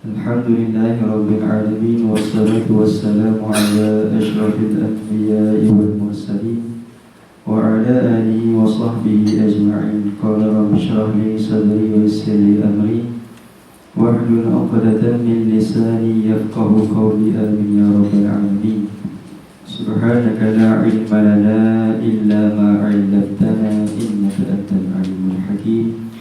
Alhamdulillahi Rabbil Alamin. Wassalatu wassalamu ala ashrafil anbiya'i wal mursalin wa ala alihi wa sahbihi ajma'in. Qala rabbi shrah li sadri wa yassir li amri wahlul 'uqdatam min lisani yafqahu qawli. Amin ya rabbal alamin. Subhanaka la ilma lana illa ma 'allamtana innaka antal alimul hakim.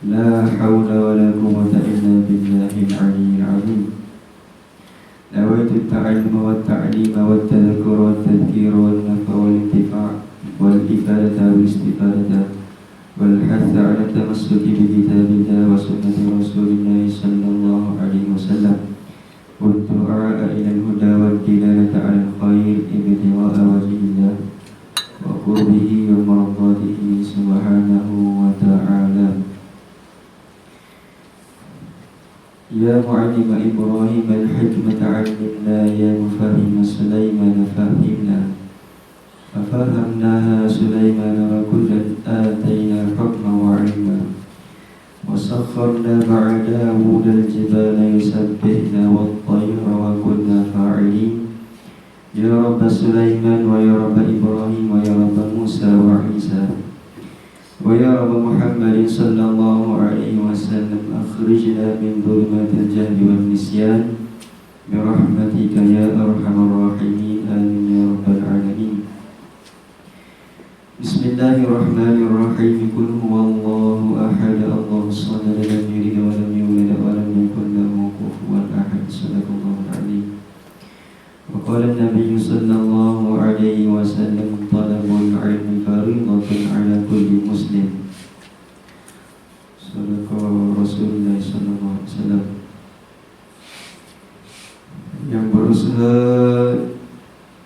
La hawla wa la quwwata illa billahil aliyyil azim. Nawaitu at-ta'alluma wat-ta'lima wat-tadhakkura wat-tadhkira wan-naf'a wal-intifa' wal-ifadata wal-istifadata wal-hatha 'ala tamassuki bi kitabillah wa sunnati rasulillah sallallahu alaihi wasallam wa du'a ila al-huda wad-dilalata 'ala al-khair ibtigha'a wajhillah wa qurbihi wa mardatihi subhanahu wa ta'ala. Ya mu'allima Ibrahim al-hikmata 'allimna, ya mufahhima Sulaiman fahhimna. Fafahamnaha Sulaiman wa kullan atayna hukman wa 'ilma. Wa sakharna ma'a Dawud al-jibala yusabbihna wat-tayra wa kunna fa'ilin. Ya Rabb Sulaiman wa ya Rabb Ibrahim wa ya Rabb Musa wa Isa wa ya Rabb Muhammadin sallallahu alaihi wasallam, akhrijna min dhulumatil jahli wan nisyan bi rahmatika ya arhamar rahimin. Amin ya rabbal alamin. Bismillahirrahmanirrahim. Qul huwallahu ahad, Allahus samad, lam yalid wa lam yulad wa lam yakul lahu kufuwan ahad. Sadaqallahul azim. Wa qala an-nabiy sallallahu alaihi wasallam, talabul ilmi fariidatun ala kulli muslim. Sadaqa Rasulullah sallallahu alaihi wasallam. Yang berusaha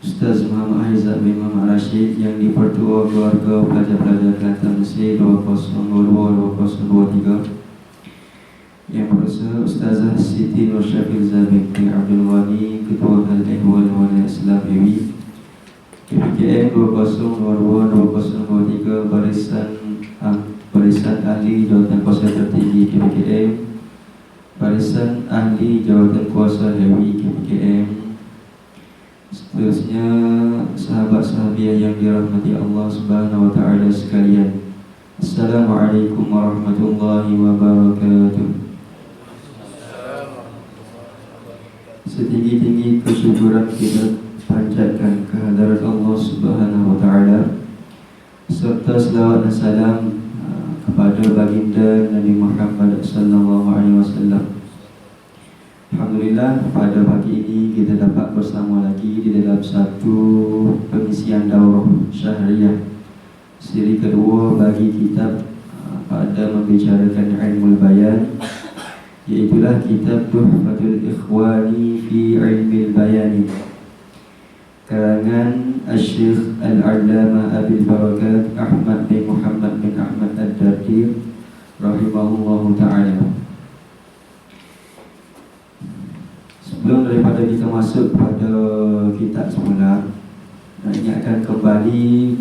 Ustaz Muhammad Aizat bin Muhammad Rashid, yang dipertua keluarga pelajar-pelajar Kelantan Mesir 2022-2023, yang berusaha Ustazah Siti Nur Syafilzah binti Abdul Wali, Ketua Al-Ihwal wal Islamiwi, KPKM 2022-2023, Barisan Ahli Jawatan Kuasa Tertinggi KPKM, Barisan Ahli Jawatan Kuasa Lewi KPKM, seterusnya sahabat-sahabiah yang dirahmati Allah Subhanahu wa taala sekalian. Assalamualaikum warahmatullahi wabarakatuh. Setinggi-tinggi kesyukuran kita panjatkan kehadirat Allah Subhanahu wa taala, serta selawat dan salam kepada baginda Nabi Muhammad sallallahu alaihi wasallam. Alhamdulillah, pada pagi ini kita dapat bersama lagi di dalam satu pengisian daurah syahriyah siri kedua bagi kitab pada membicarakan ilmu bayan, iaitulah kitab Tuhfatul Ikhwani fi Ilmil Bayani, karangan Asy-Syaikh Al-'Allamah Abil Barakat Ahmad bin Muhammad bin Ahmad Ad-Dardir rahimahullahu ta'ala. Sebelum daripada kita masuk pada kitab semula, nak ingatkan kembali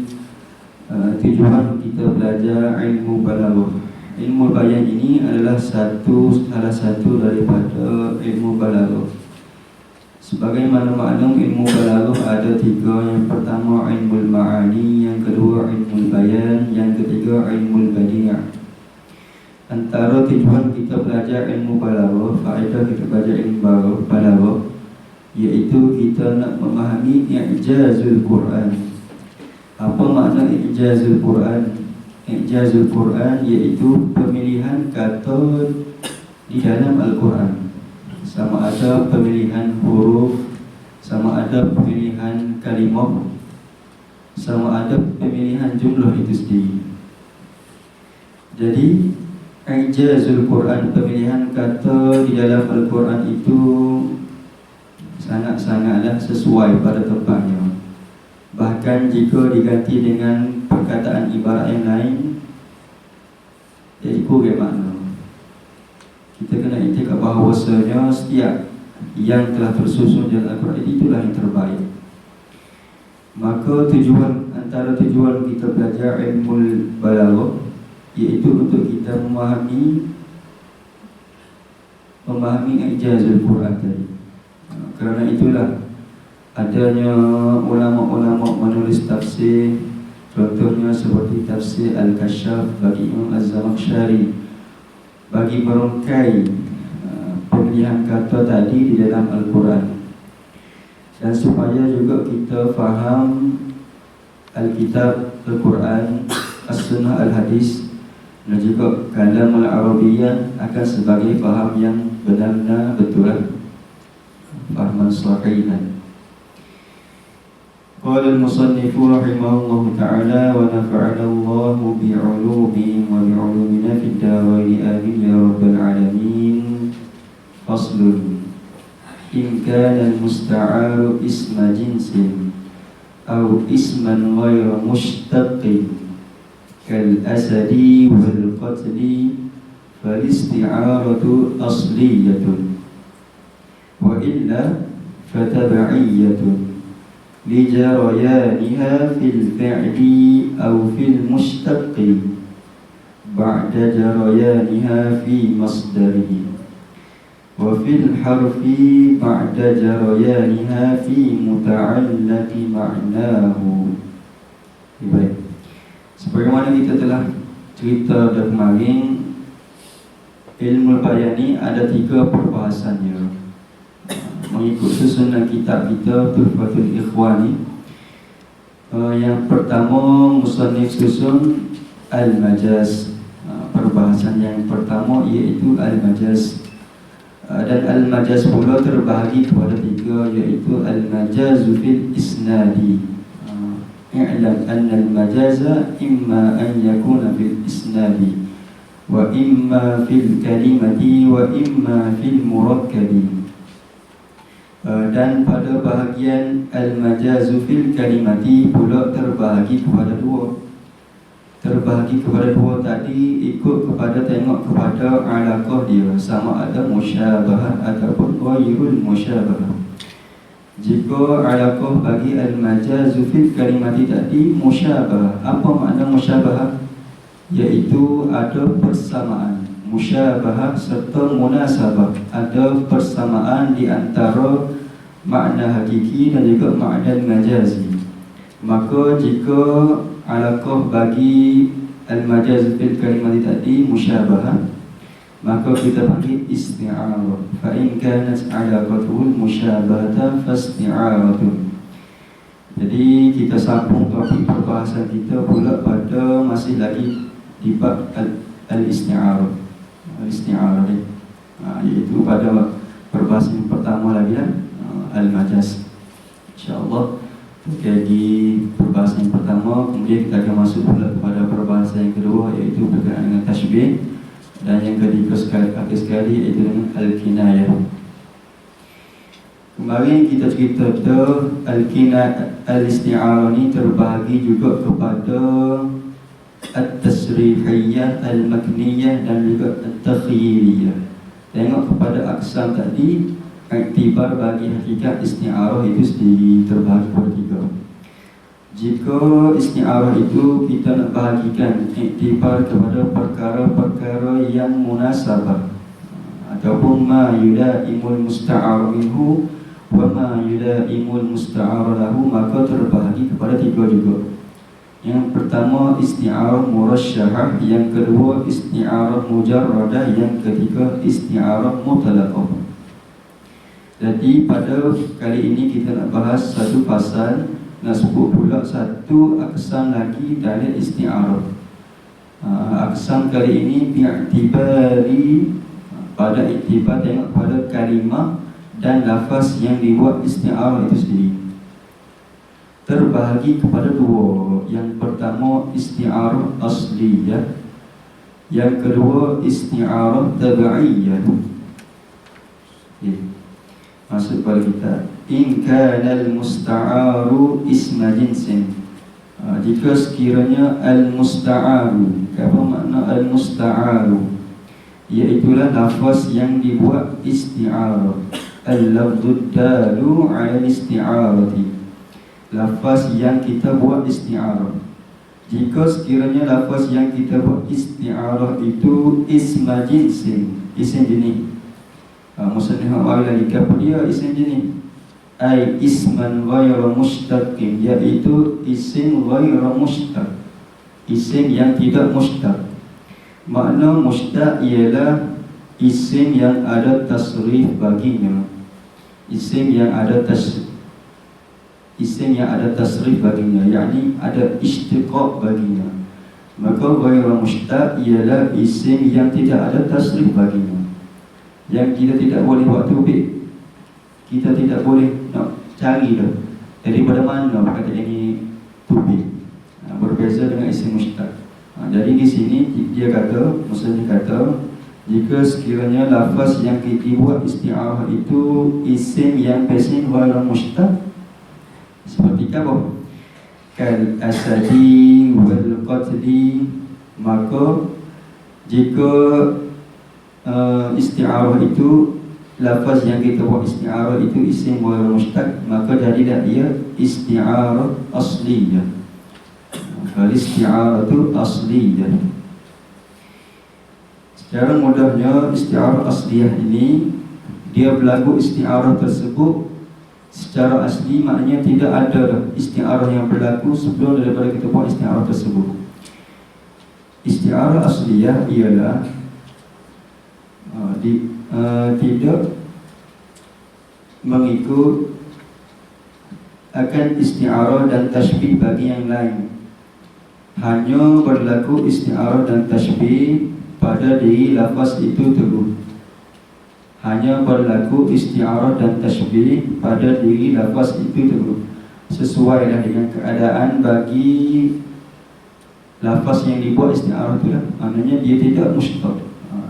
tujuan kita belajar ilmu balaghah. Ilmu bayan ini adalah salah satu daripada ilmu balaghah. Sebagaimana maklum, ilmu balaghah ada tiga. Yang pertama ilmu ma'ani, yang kedua ilmu bayan, yang ketiga ilmu badi'. Antara tujuan kita belajar ilmu balaghah, faedah kita belajar ilmu balaghah, iaitu kita nak memahami i'jazul Quran. Apa makna i'jazul Quran? I'jazul Quran iaitu pemilihan kata di dalam Al-Quran. Sama ada pemilihan huruf, sama ada pemilihan kalimah, sama ada pemilihan jumlah itu sendiri. Jadi i'jazul Quran, pemilihan kata di dalam Al-Quran itu sangat-sangatlah sesuai pada tempatnya. Bahkan jika diganti dengan perkataan ibarat yang lain, jadi kurang makna. Kita kena iktikad bahawasanya setiap yang telah tersusun dalam Al-Quran itulah yang terbaik. Maka antara tujuan kita belajar ilmu balaghah iaitu untuk kita memahami memahami ijazul Quran tadi. Kerana itulah adanya ulama-ulama menulis tafsir, contohnya seperti tafsir Al-Kasyaf bagi Imam Az-Zamakhsyari, bagi merungkai pemilihan kata tadi di dalam Al-Quran, dan supaya juga kita faham Al-Kitab Al-Quran, As-Sunnah Al-Hadis, dan juga kalam Al-Arabiyyah akan sebagai faham yang benar-benar betul, fahaman sahihan. Qala al-musannifu rahimahullahu ta'ala wa nafa'ana Allahu bi'ulumihim wa bi'ulumina fid darain amin ya rabbal alamin. Faslun. In kana al-musta'aru isma jinsin aw isman ghayra mushtaqin kal asadi wal qatli fal isti'aratu asliyatun wa illa fatab'iyyatun لجريانها في الفعل أو في المشتق بعد جريانها في مصدره وفي الحرف بعد جريانها في متعلق معناه. Baik, sebagaimana kita telah cerita pada kemarin, ilmu bayan ini ada 3 perbahasannya. Mengikut susunan kitab kita Tuhfatul Ikhwani, yang pertama musannif susun Al-Majaz. Perbahasan yang pertama iaitu Al-Majaz, dan Al-Majaz pula terbahagi kepada 3, iaitu Al-Majazu fil Isnadi. I'lam anna al-majaza imma an yakuna fil isnadi wa imma fil kalimati wa imma fil murakkabi. Dan pada bahagian al-majazu fil kalimati pula terbahagi kepada 2. Terbahagi kepada 2 tadi ikut kepada tengok kepada alaqah dia, sama ada musyabahah ataupun ghairul musyabahah. Jika alaqah bagi al-majazu fil kalimati tadi musyabahah. Apa makna musyabahah? Iaitu ada persamaan. Musyabahah serta munasabah, ada persamaan di antara makna hakiki dan juga makna majazi. Maka jika alaqah bagi al-majaz fil kalimati tadi musyabahah, maka kita panggil isti'arah. Fa in kanat alaqatul musyabahata fasti'aratun. Jadi kita sambung topik perbahasan kita pula pada masih lagi di bab al-isti'arah. Isti'arah ni, iaitu pada perbahasan pertama lagi lah, Al-Majaz. InsyaAllah di perbahasan pertama, kemudian kita akan masuk pula kepada perbahasan yang kedua, iaitu berkenaan dengan tashbih, dan yang ketiga sekali iaitu dengan Al-Kinayah. Kemarin kita cerita Al-Kinayah, Al-Isti'arah ni terbahagi juga kepada At-Tasrihiyah, Al-Makniyah dan juga At-Takhyiriyah. Tengok kepada aksam tadi, iktibar bagi hakikat isti'arah itu sendiri terbahagi kepada 3. Jika isti'arah itu kita nak bahagikan iktibar kepada perkara-perkara yang munasabah ataupun ma yulaimul musta'ar minhu wa ma yulaimul musta'ar lahu, maka terbahagi kepada 3 juga. Yang pertama isti'arah murasyahah, yang kedua isti'arah mujarradah, yang ketiga isti'arah mutlaqah. Jadi pada kali ini kita nak bahas satu pasal, nak sebut pula satu aksam lagi dari isti'arah. Aksam kali ini bi'tibari, pada iktibar tengok pada kalimah dan lafaz yang dibuat isti'arah itu sendiri. Terbahagi kepada 2. Yang pertama isti'arah asliyah, yang kedua isti'arah tabi'iyah. Masuk pada kita in kana al-musta'aru isma jinsin. Jika sekiranya al-musta'aru, apa makna al-musta'aru? Iaitulah lafaz yang dibuat isti'arah. Al-lafdud dalu ala isti'arati, lafaz yang kita buat isti'arah. Jika sekiranya lafaz yang kita buat isti'arah itu isma jinsin, isim jenis, Musannif awal lagi kata dia isim jenis ai isman ghairu mushtaqin, iaitu isim ghairu mushtaq, isim yang tidak mushtaq. Makna mushtaq ialah isim yang ada tasrif baginya, isim yang ada tasrif baginya, yakni ada istiqaq baginya. Maka ghairu mushtaq ialah isim yang tidak ada tasrif baginya, yang kita tidak boleh buat tubik, kita tidak boleh nak cari dah daripada mana kata ini tubik. Berbeza dengan isim mushtaq. Jadi di sini dia kata, maksudnya kata, jika sekiranya lafaz yang dibuat isti'arah itu isim yang pasim ghairu mushtaq, seperti apa? Kal asadi wal qatli, maka jika isti'arah itu, lafaz yang kita buat isti'arah itu isim ghairu mushtaq, maka jadilah ia isti'arah asliyah. Al-isti'arah itu asliyah. Secara mudahnya isti'arah asliyah ini, dia berlaku isti'arah tersebut secara asli, maknanya tidak ada isti'arah yang berlaku sebelum daripada kita buat isti'arah tersebut. Isti'arah asliyah ialah tidak mengikut akan isti'arah dan tashbih bagi yang lain, hanya berlaku isti'arah dan tashbih pada diri lafaz itu tersebut. Hanya berlaku isti'arah dan tashbih pada diri lafaz itu tersebut, sesuai dengan keadaan bagi lafaz yang dibuat isti'arah itu lah. Maknanya dia tidak mushtaq,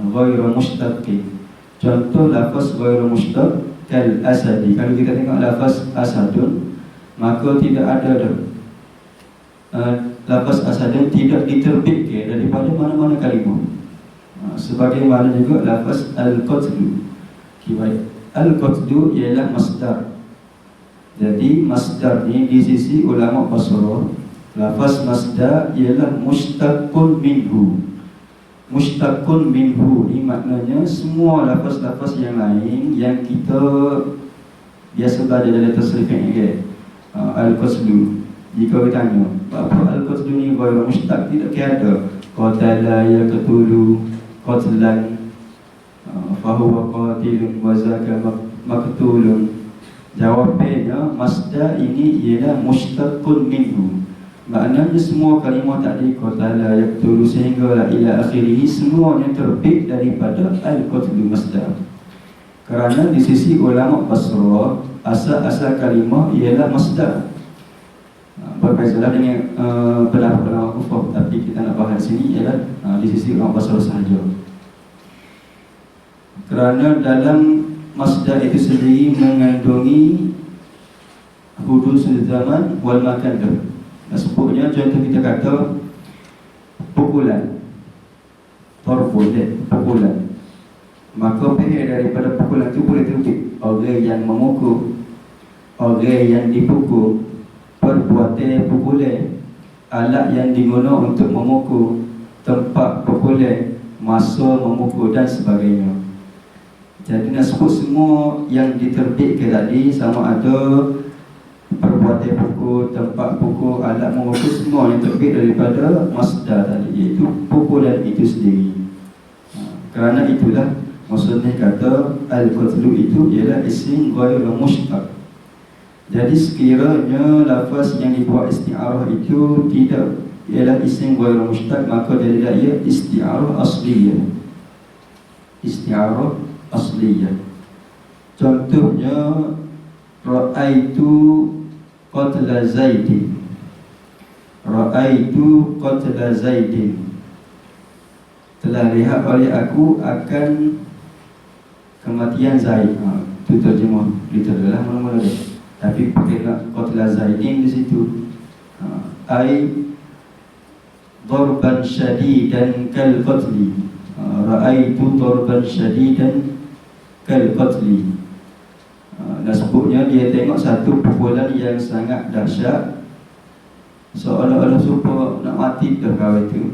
ghairu mushtaqin. Contoh lafaz ghairu mushtaq kal asadi. Kalau kita tengok lafaz asadun, maka tidak ada dah lafaz asadun tidak diterbitkan daripada mana-mana kalimah. Sebagaimana juga lafaz al-qatlu. Al-qatlu ialah masdar. Jadi masdar ni di sisi ulama Basrah, lafaz masdar ialah mushtaqun minhu. Mushtaqun minhu ni maknanya semua lafaz-lafaz yang lain yang kita biasa belajar dalam tasrif ni, al-qatlu. Jika bertanya, apa al-qatlu ni ghairu mushtaq, tidak ada. Qatala yaqtulu qatlan, fahuwa qatilun wa zaka maqtulun. Jawabnya masdar ini ialah mushtaqun minhu. Maknanya semua kalimah tadi qatala yaqtulu sehingga ila akhirih, semuanya terbit daripada al-qatlu masdar. Kerana di sisi ulama Basrah, asal-asal kalimah ialah masdar. Berbeza dengan pendapat ulama kufar, tapi kita nak bahas sini ialah di sisi ulama Basrah sahaja. Kerana dalam masdar itu sendiri mengandungi hudusul zaman wal makan. Sebutnya contoh kita kata pukulan, pukulan, maka pihak daripada pukulan itu boleh terbit orang yang memukul, orang yang dipukul, perbuatan pukulan, alat yang digunakan untuk memukul, tempat pukulan, masa memukul dan sebagainya. Jadi nak sebut semua yang diterbitkan tadi, sama ada perbuatan pukul, tempat pukul, alat memukul, semua yang terbit daripada masdar tadi, iaitu pukulan itu sendiri. Kerana itulah maksudnya kata al-qatlu itu ialah isim ghairu mushtaq. Jadi sekiranya lafaz yang dibuat isti'arah itu tidak ialah isim ghairu mushtaq, maka jadilah ia isti'arah asliyah. Isti'arah asliyah. Contohnya ra'aitu qatla zaidin. Ra'aitu qatla zaidin, telah lihat oleh aku akan kematian Zaid. Itu terjemah literal lah mula-mula dia. Tapi pakai qatla zaidin di situ. Ai darban syadidan kal qatli. Ra'aitu darban syadidan kal qatli. Dan sebutnya dia tengok satu pukulan yang sangat dahsyat, seolah-olah supaya nak mati dah kau itu.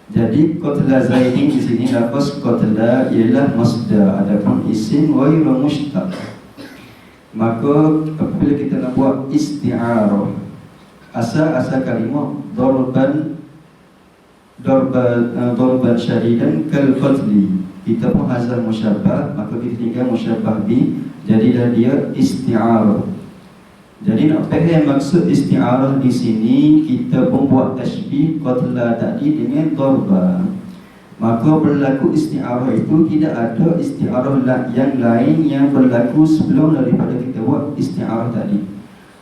Jadi qatla Zaidin di sini lafaz qatla ialah masdar, adapun isim ghairu mushtaq. Maka apabila kita nak buat isti'arah, asal kalimah darban syadidan kal qatli, kita pun hazal musyabbah, maka kita tinggal musyabbah bi, jadilah dia isti'arah. Jadi nak faham maksud isti'arah di sini, kita pun buat tashbih qatla tadi dengan darba. Maka berlaku isti'arah itu tidak ada isti'arah yang lain yang berlaku sebelum daripada kita buat isti'arah tadi.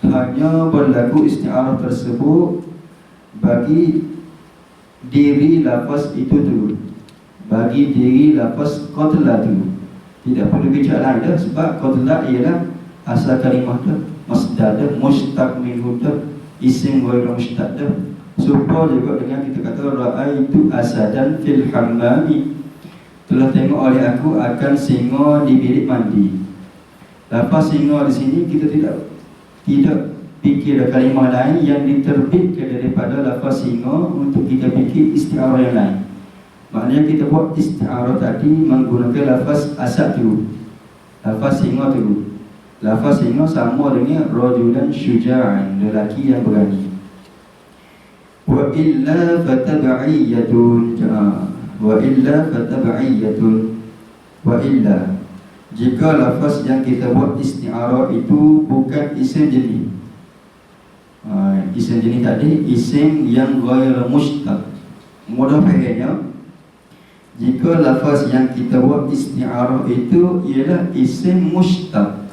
Hanya berlaku isti'arah tersebut bagi diri lafaz itu dulu, bagi diri lafaz qatla dulu. Tidak perlu bicara lain dah, sebab qatla ialah asal kalimah dah, masdar dah, mushtaq minhu dah, isim ghairu mushtaq dah. Serupa juga dengan kita kata ra'aitu asadan fil hammami, telah tengok oleh aku akan singa di bilik mandi. Lafaz singa di sini kita tidak fikir kalimah lain yang diterbitkan daripada lafaz singa untuk kita fikir isti'arah yang lain. Maknanya kita buat isti'arah tadi menggunakan lafaz asad dulu, lafaz singa dulu. Lafaz singa sama dengan rajulan syuja'an, lelaki yang berani. Wa illa fatab'iyatun, wa illa fatab'iyatun, wa illa, jika lafaz yang kita buat isti'arah itu bukan isim jenis. Isim jenis tadi isim yang ghairu mushtaq. Mudah fahamnya, jika lafaz yang kita buat isti'arah itu ialah isim mushtaq,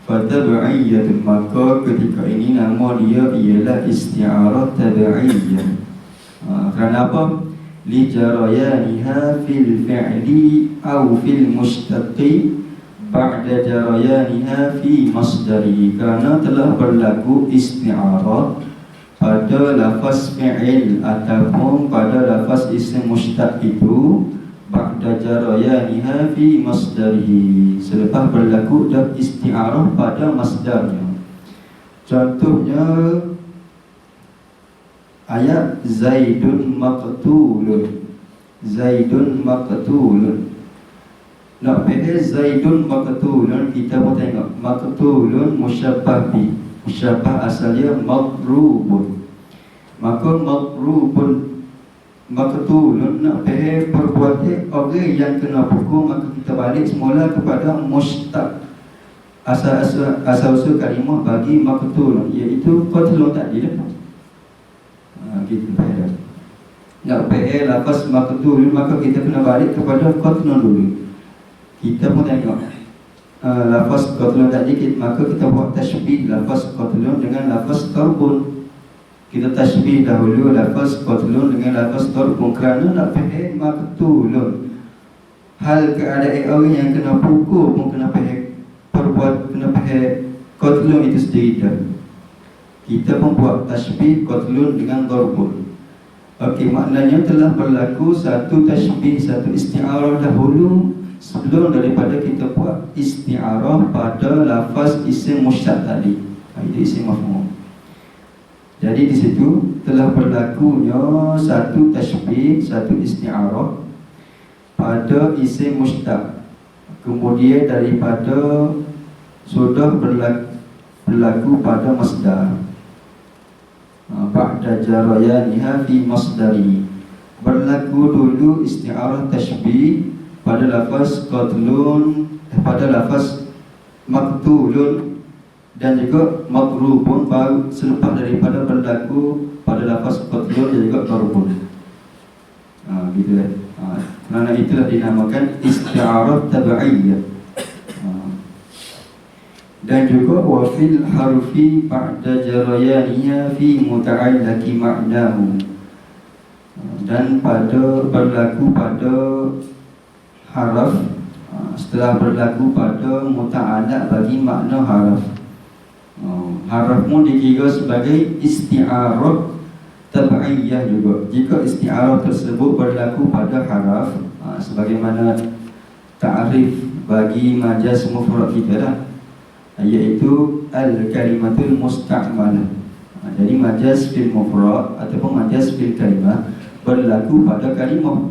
fatab'iyatun, maka ketika ini nama dia ialah isti'arah tabi'iyah. Kerana apa? Li jarayaniha fil fi'li aw fil mushtaqi ba'da jarayaniha fi masdari, kerana telah berlaku isti'arah pada lafaz fi'il ataupun pada lafaz isim mushtaq itu ba'da jarayaniha fi masdarihi, selepas berlaku dah isti'arah pada masdarnya. Contohnya ayat Zaidun maqtulun, Zaidun maqtulun. Nak faham Zaidun maqtulun, kita pun tengok maqtulun musyabbah bi, musyabbah asalnya maqrubun. Maka maqrubun maqtulun, nak faham perbuatan orang yang kena pukul, maka kita balik semula kepada mushtaq, asal-usul kalimah bagi maqtulun, iaitu qatlun tadi dah. Gitu faham. Nak faham lafaz maqtulun, maka kita kena balik kepada qatlun dulu. Kita pun tengok lafaz qatlun tadi, maka kita buat tashbih lafaz qatlun dengan lafaz tarbun. Kita tashbih dahulu lafaz qatlun dengan lafaz tarbun, kerana nak faham maqtulun, hal keadaan orang yang kena pukul pun kena faham kena faham qatlun itu sendiri dah. Kita pun buat tashbih qatlun dengan tarbun. Okey, maknanya telah berlaku satu tashbih, satu isti'arah dahulu sebelum daripada kita buat isti'arah pada lafaz isim mushtaq tadi, itu isim maf'ul. Jadi di situ telah berlakunya satu tashbih, satu isti'arah pada isim mushtaq. Kemudian daripada sudah berlaku pada masdar, ba'da jarayaniha fi masdari, berlaku dulu isti'arah tashbih pada lafaz qatlun, pada lafaz maqtulun dan juga maqrubun, baru selepas daripada berlaku pada lafaz qatlun dan juga maqrubun. Gitu kan. Kerana itulah dinamakan isti'arah tabi'iyah. Dan juga wa fil harfi ba'da jarayaniha fi muta'allaqi ma'nahu, dan pada berlaku pada haraf setelah berlaku pada muta'allaq bagi makna haraf. Haraf pun dikira sebagai isti'arah tabi'iyah juga jika isti'arah tersebut berlaku pada haraf, sebagaimana ta'rif bagi majaz mufrad kita dah, iaitu al-kalimatul musta'malah. Jadi majaz fil mufrad ataupun majaz fil kalimah, berlaku pada kalimah.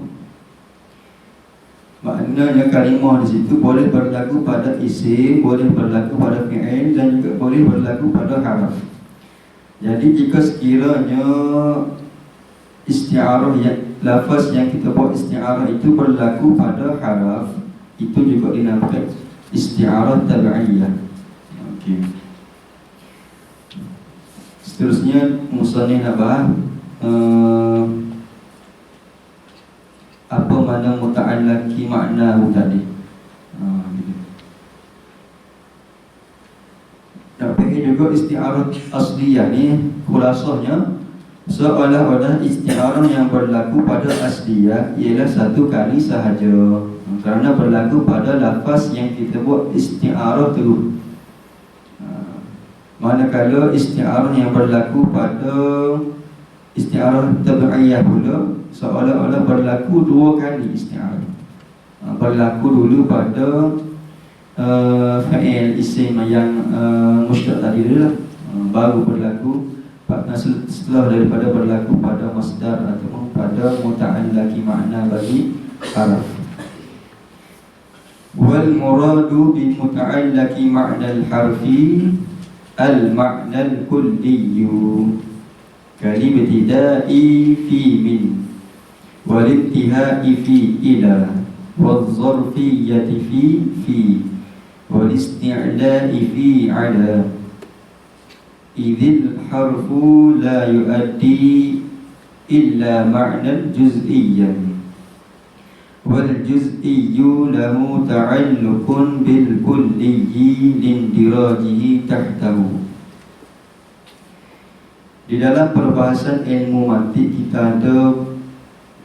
Maknanya kalimah di situ boleh berlaku pada isim, boleh berlaku pada fi'il, dan juga boleh berlaku pada haraf. Jadi jika sekiranya isti'arah lafaz yang kita buat isti'arah itu berlaku pada haraf, itu juga dinamakan isti'arah tabi'iyah. Okey. Seterusnya musannif nak bahas apa mana muta'allaqi maknahu tadi. Tapi juga isti'arah asliyah ni khulasahnya seolah-olah isti'arah yang berlaku pada asliyah ialah satu kali sahaja, kerana berlaku pada lafaz yang kita buat isti'arah tu. Manakala isti'arah yang berlaku pada isti'arah tabi'iyah pula seolah-olah berlaku dua kali isti'arah. Berlaku dulu pada fa'il isim yang mushtaq tadi dulu lah, baru berlaku setelah daripada berlaku pada masdar ataupun pada muta'allaqi makna bagi haraf. Wal muradu bi muta'allaqi makna al-harfi al-makna al-kulliyyu kalibtida'i fi min walintihai fi ila wal-zarfiyyati fi wal-isti'la'i fi ala idhil harfu la yuaddi illa ma'nan juz'iyyan wal juz'iyyu lahu ta'alluqun bil kulliyyi lindirajihi tahtahu. Di dalam perbahasan ilmu mantik kita ada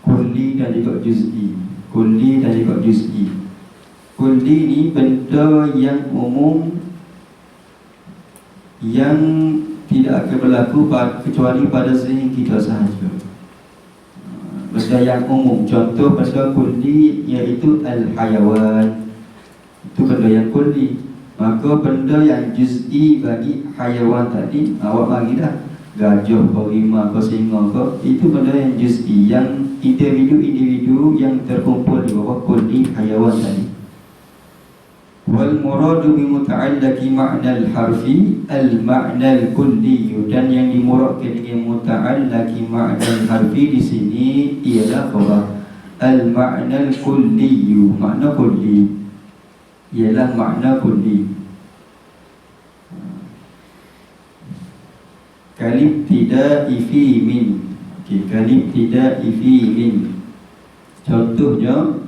kulli dan juga juz'i. Kulli dan juga juz'i. Kulli ni benda yang umum yang tidak akan berlaku kecuali pada zihn kita sahaja. Benda yang umum, contoh benda kulli iaitu al-hayawan, itu benda yang kulli. Maka benda yang juz'i bagi hayawan tadi awak bagi dah, gajah, harimau, singa ke, itu benda yang juz'i, yang individu-individu yang terkumpul di bawah kulli hayawan tadi. Wal muradu bi muta'allaqi makna al-harfi al-makna al-kulli, dan yang dimuradkan dengan muta'allaqi makna al-harfi di sini ialah khabar al-makna al-kulli, makna kulli ialah makna kulli. Kalibtida'i fi min. Okey, kalibtida'i fi min. Contohnya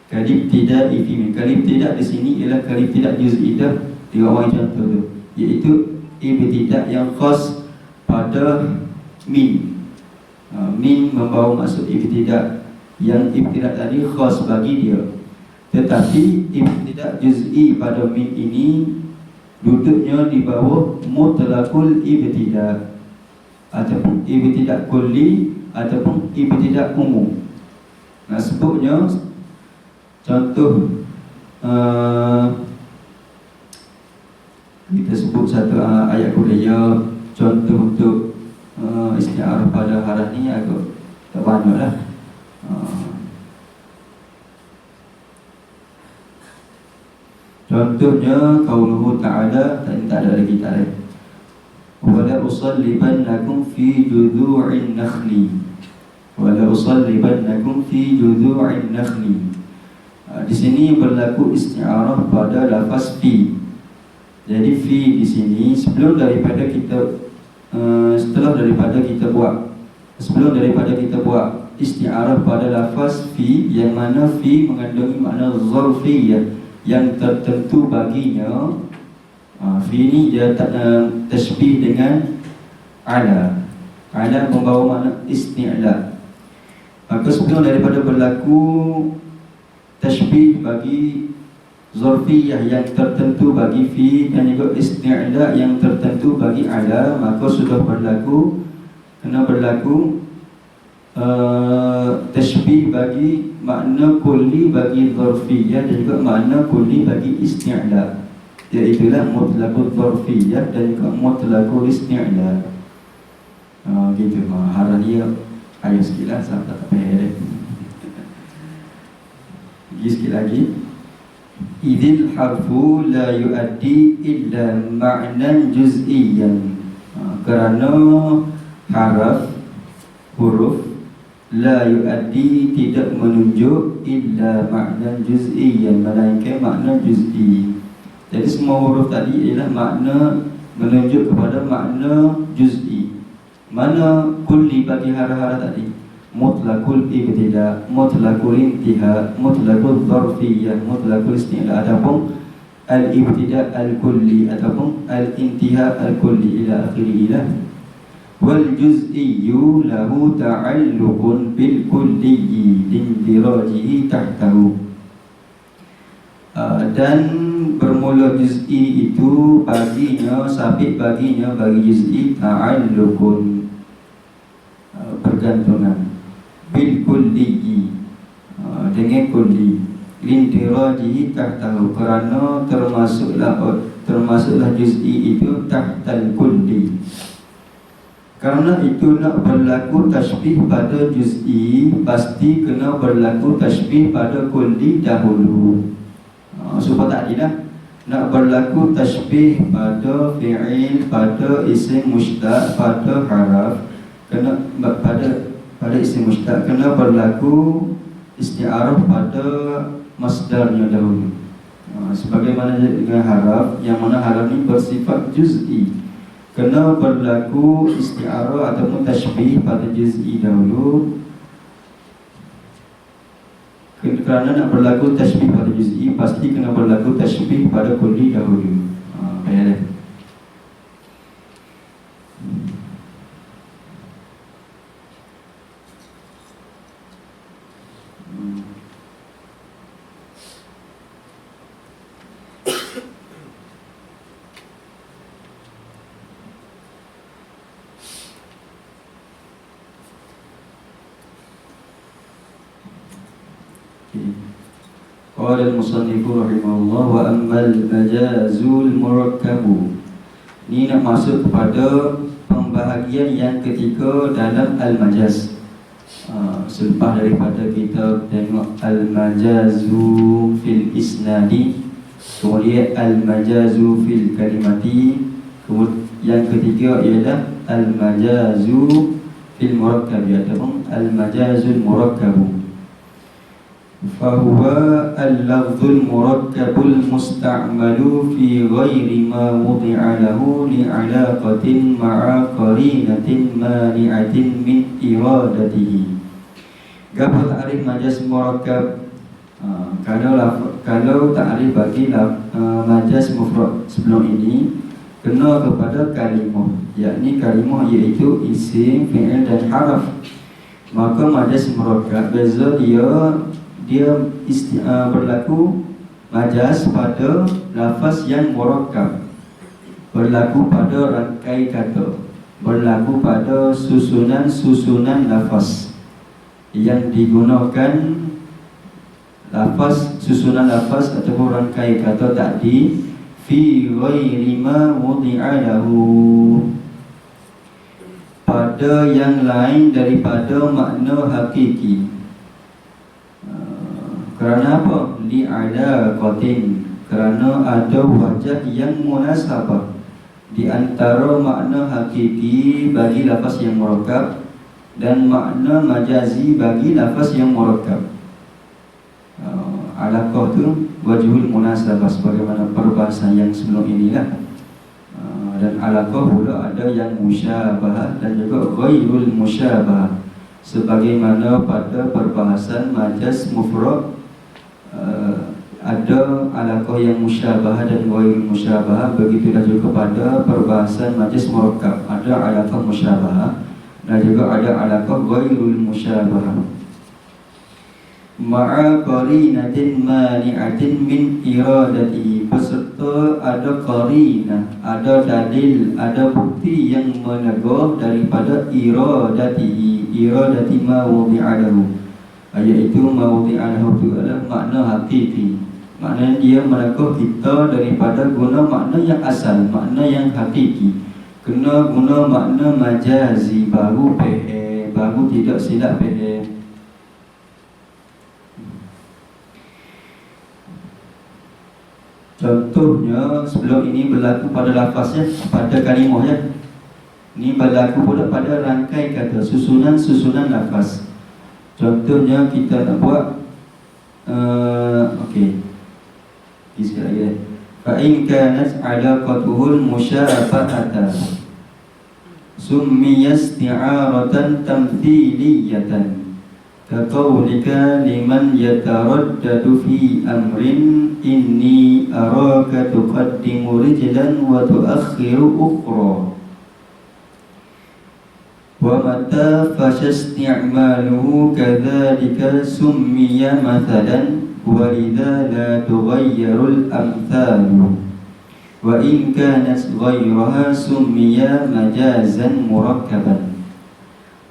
kalibtida'i fi min. Kalibtida' di sini ialah kalibtida' juz'i dah. Tiga orang contoh tu, iaitu ibtida' yang khas pada min. Min membawa maksud ibtida', yang ibtida' tadi khas bagi dia. Tetapi ibtida' juz'i pada min ini duduknya di bawah mutlaqul ibtida' ataupun ibtida' kulli ataupun ibtida' umum. Nah, sebutnya contoh kita sebut satu ayat Quran, contoh untuk isti'arah pada haraf ni agak tak banyaklah. Contohnya qauluhu ta'ala, tak ada lagi tak ada. Wala usallibannakum fi judhu'in nakhli. Wala usallibannakum fi judhu'in nakhli. Di sini berlaku isti'arah pada lafaz fi. Jadi fi di sini sebelum daripada kita buat isti'arah pada lafaz fi, yang mana fi mengandungi makna zarfiyah yang tertentu baginya. Fi ni dia tashbih dengan ala. Ala membawa makna isti'la. Maka sebelum daripada berlaku tashbih bagi zarfiyah yang tertentu bagi fi dan juga isti'la yang tertentu bagi ala, maka sudah kena berlaku tashbih bagi makna kulli bagi zarfiyah dan juga makna kulli bagi isti'la, iaitulah mutlaqul zarfiyah dan juga mutlaqul isti'la. Gitu. Harah dia Ayo sikit lah, sahabat tak payah. Pergi sikit lagi. Idil harfu la yuaddi illa ma'nan juz'iyyan. Kerana haraf, huruf la yuaddi tidak menunjuk illa makna juz'iyyan, melainkan makna juz'i. Jadi semua huruf tadi ialah makna menunjuk kepada makna juz'i. Mana kulli bagi hara-hara tadi? Mutlaqul ibtida, mutlaqul intiha, mutlaqul zarfiyyah, mutlaqul isti'la. Adapun al-ibtida al-kulli ataupun al-intiha al-kulli ila akhirih lah. Wal juz'iyyu lahu ta'alluqun bil kulliyyi lindirajihi tahtahu. Dan bermula juz'i itu baginya, sabit baginya, bagi juz'i ta'alluqun, bergantungan, bil kulliyyi, dengan kulli, lindirajihi tahtahu, kerana termasuklah juz'i itu tahtal kulli. Kerana itu nak berlaku tashbih pada juz'i, pasti kena berlaku tashbih pada kulli dahulu. Supaya tak adilah. Nak berlaku tashbih pada fi'il, pada isim mushtaq, pada haraf, kena pada isim mushtaq kena berlaku isti'arah pada masdarnya dahulu. Sebagaimana dengan haraf, yang mana haraf ini bersifat juz'i, kena berlaku isti'arah ataupun tashbih pada juz'i dahulu. Kerana nak berlaku tashbih pada juz'i, pasti kena berlaku tashbih pada kulli dahulu. Baiklah. Qala al-musannifu rahimahullah wa ammal majazul murakkabu. Ini nak masuk kepada pembahagian yang ketiga dalam al-majaz. Selepas daripada kita tengok al-majazu fil isnadi, kemudian al-majazu fil kalimati, kemudian yang ketiga ialah al-majazu fil murakkabi ataupun al-majazul murakkabu. Fahuwa al-lafzul murakkabul musta'malu fi ghairi ma wudi'a lahu li'alaqatin ma'a qarinatin mani'atin min iradatihi. Gapa ta'rif majaz murakkab? Kalau ta'rif bagi majaz mufrad sebelum ini, kena kepada kalimah, yakni kalimah iaitu isim, fi'il dan haraf. Maka majaz murakkab beza dia berlaku majaz pada lafaz yang murakkab, berlaku pada rangkai kata, berlaku pada susunan lafaz yang digunakan, susunan lafaz ataupun rangkai kata tadi fi ghairi ma wudi'a lahu, pada yang lain daripada makna hakiki. Kerana apa? Li'alaqatin, kerana ada wajah yang munasabah di antara makna hakiki bagi lafaz yang murakkab dan makna majazi bagi lafaz yang murakkab. Alaqah tu wajhul munasabah, sebagaimana perbahasan yang sebelum inilah. Dan alaqah pula ada yang musyabah dan juga ghairul musyabah, sebagaimana pada perbahasan majaz mufrad ada alaqah yang musyabah dan ghairul musyabah. Begitulah juga pada perbahasan majaz murakkab, ada alaqah musyabah dan juga ada alaqah ghairul musyabah. Ma'a qarinatin mani'atin min iradati, beserta ada qarinah, ada dalil, ada bukti yang menegur daripada iradati. Iradati ma wudi'a lahu, iaitu ma wudi'a lahu itu adalah makna hakiki. Maknanya dia menegur kita daripada guna makna yang asal, makna yang hakiki. Kena guna makna majazi, baru baru tidak silap faham. Contohnya sebelum ini berlaku pada lafaznya, pada kalimahnya. Ini berlaku pula pada rangkai kata, susunan-susunan lafaz. Contohnya kita nak buat okey. Sekali lagi. Fa in kanat alaqatuhul musyabahatan summiya isti'aratan tamthiliyatan kaqaulika liman yataraddadu fi amrin inni araka tuqaddimu rijlan wa tuakhiru ukhra wa mata fasyasti'maluhu kadzalika summiya mathalan wa lidza la tughayyarul amthalu wa in kanat ghayraha summiya majazan murakkaban.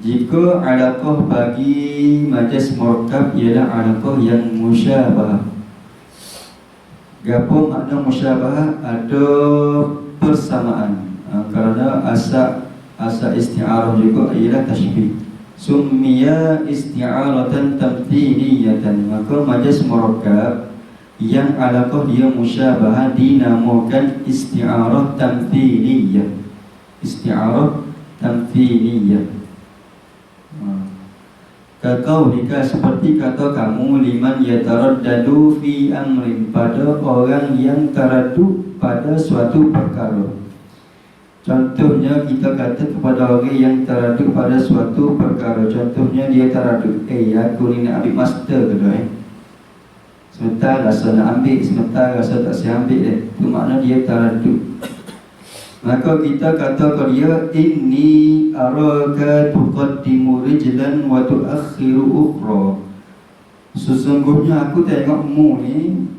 Jika alaqah bagi majaz murakkab ialah alaqah yang musyabah. Gapo makna musyabah? Ada persamaan. Kerana asal isti'arah juga ialah tashbih. Summiya isti'aratan tamthiliyatan. Maka majaz murakkab yang alaqah dia musyabah dinamakan isti'arah tamthiliyah. Isti'arah tamthiliyah. Kaqaulika seperti kata kamu liman yataraddadu fi amrin, pada orang yang taradud pada suatu perkara. Contohnya kita kata kepada orang yang taradud pada suatu perkara. Contohnya dia taradud, aku ni nak ambil master ke dah sebentar rasa nak ambil, sebentar rasa tak saya ambil Itu makna dia taradud. Maka kita kata ke dia, inni araka tuqaddimu rijlan wa tuakhiru ukhra. Sesungguhnya aku tengokmu ni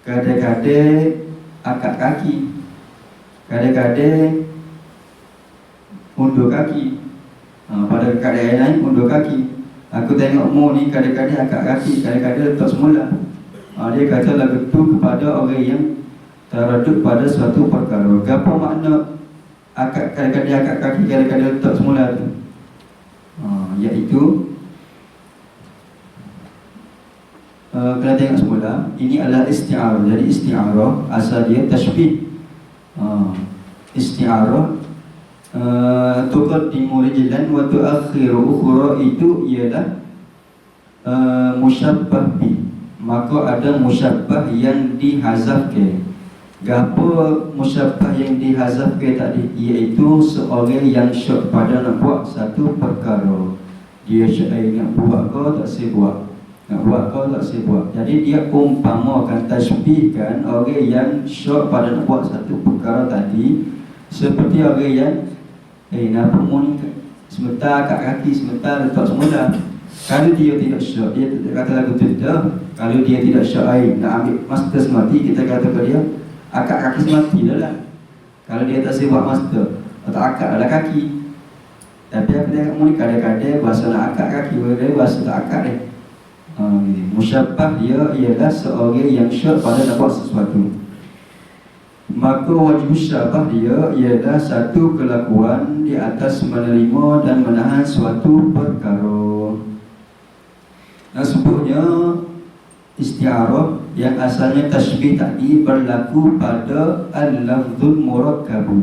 kadang-kadang angkat kaki, kadang-kadang undur kaki, pada keadaan lain undur kaki. Aku tengokmu ni kadang-kadang angkat kaki, kadang-kadang letak semula. Dia kata lagu tu kepada orang yang taradud pada suatu perkara. Apa makna kadang-kadang angkat kaki, kadang-kadang letak semula tu? Iaitu kena tengok semula. Ini adalah isti'arah. Jadi isti'arah asal dia tashbih. Isti'arah tuqaddimu rijlan wa tuakhiru ukhra, itu ialah musyabbah bi. Maka ada musyabbah yang dihazafkan. Gapo musyabbah yang dihazafkan tadi? Iaitu seorang yang syak pada nak buat satu perkara. Dia syak nak buat kau tak saya buat, nak buat kau tak saya buat. Jadi dia umpamakan, tashbihkan orang yang syak pada nak buat satu perkara tadi seperti orang yang nak ni sebentar kat kaki, sebentar letak semula. Kalau dia tidak syak, dia kata lagu tu dah. Kalau dia tidak syak nak ambil master semati, kita kata ke dia akak kaki semati dah lah. Kalau dia tak buat master, atau akak adalah kaki. Tapi apa dia kamu ni kadang-kadang bahasa nak akak kaki, kadang bahasa tak akak dia. Musyabbah dia ialah seorang yang syak pada nak buat sesuatu. Maka wajib syabah dia ialah satu kelakuan di atas menerima dan menahan suatu perkara. Sebutnya isti'arah yang asalnya tashbih tadi berlaku pada al-lafzul murakkabu,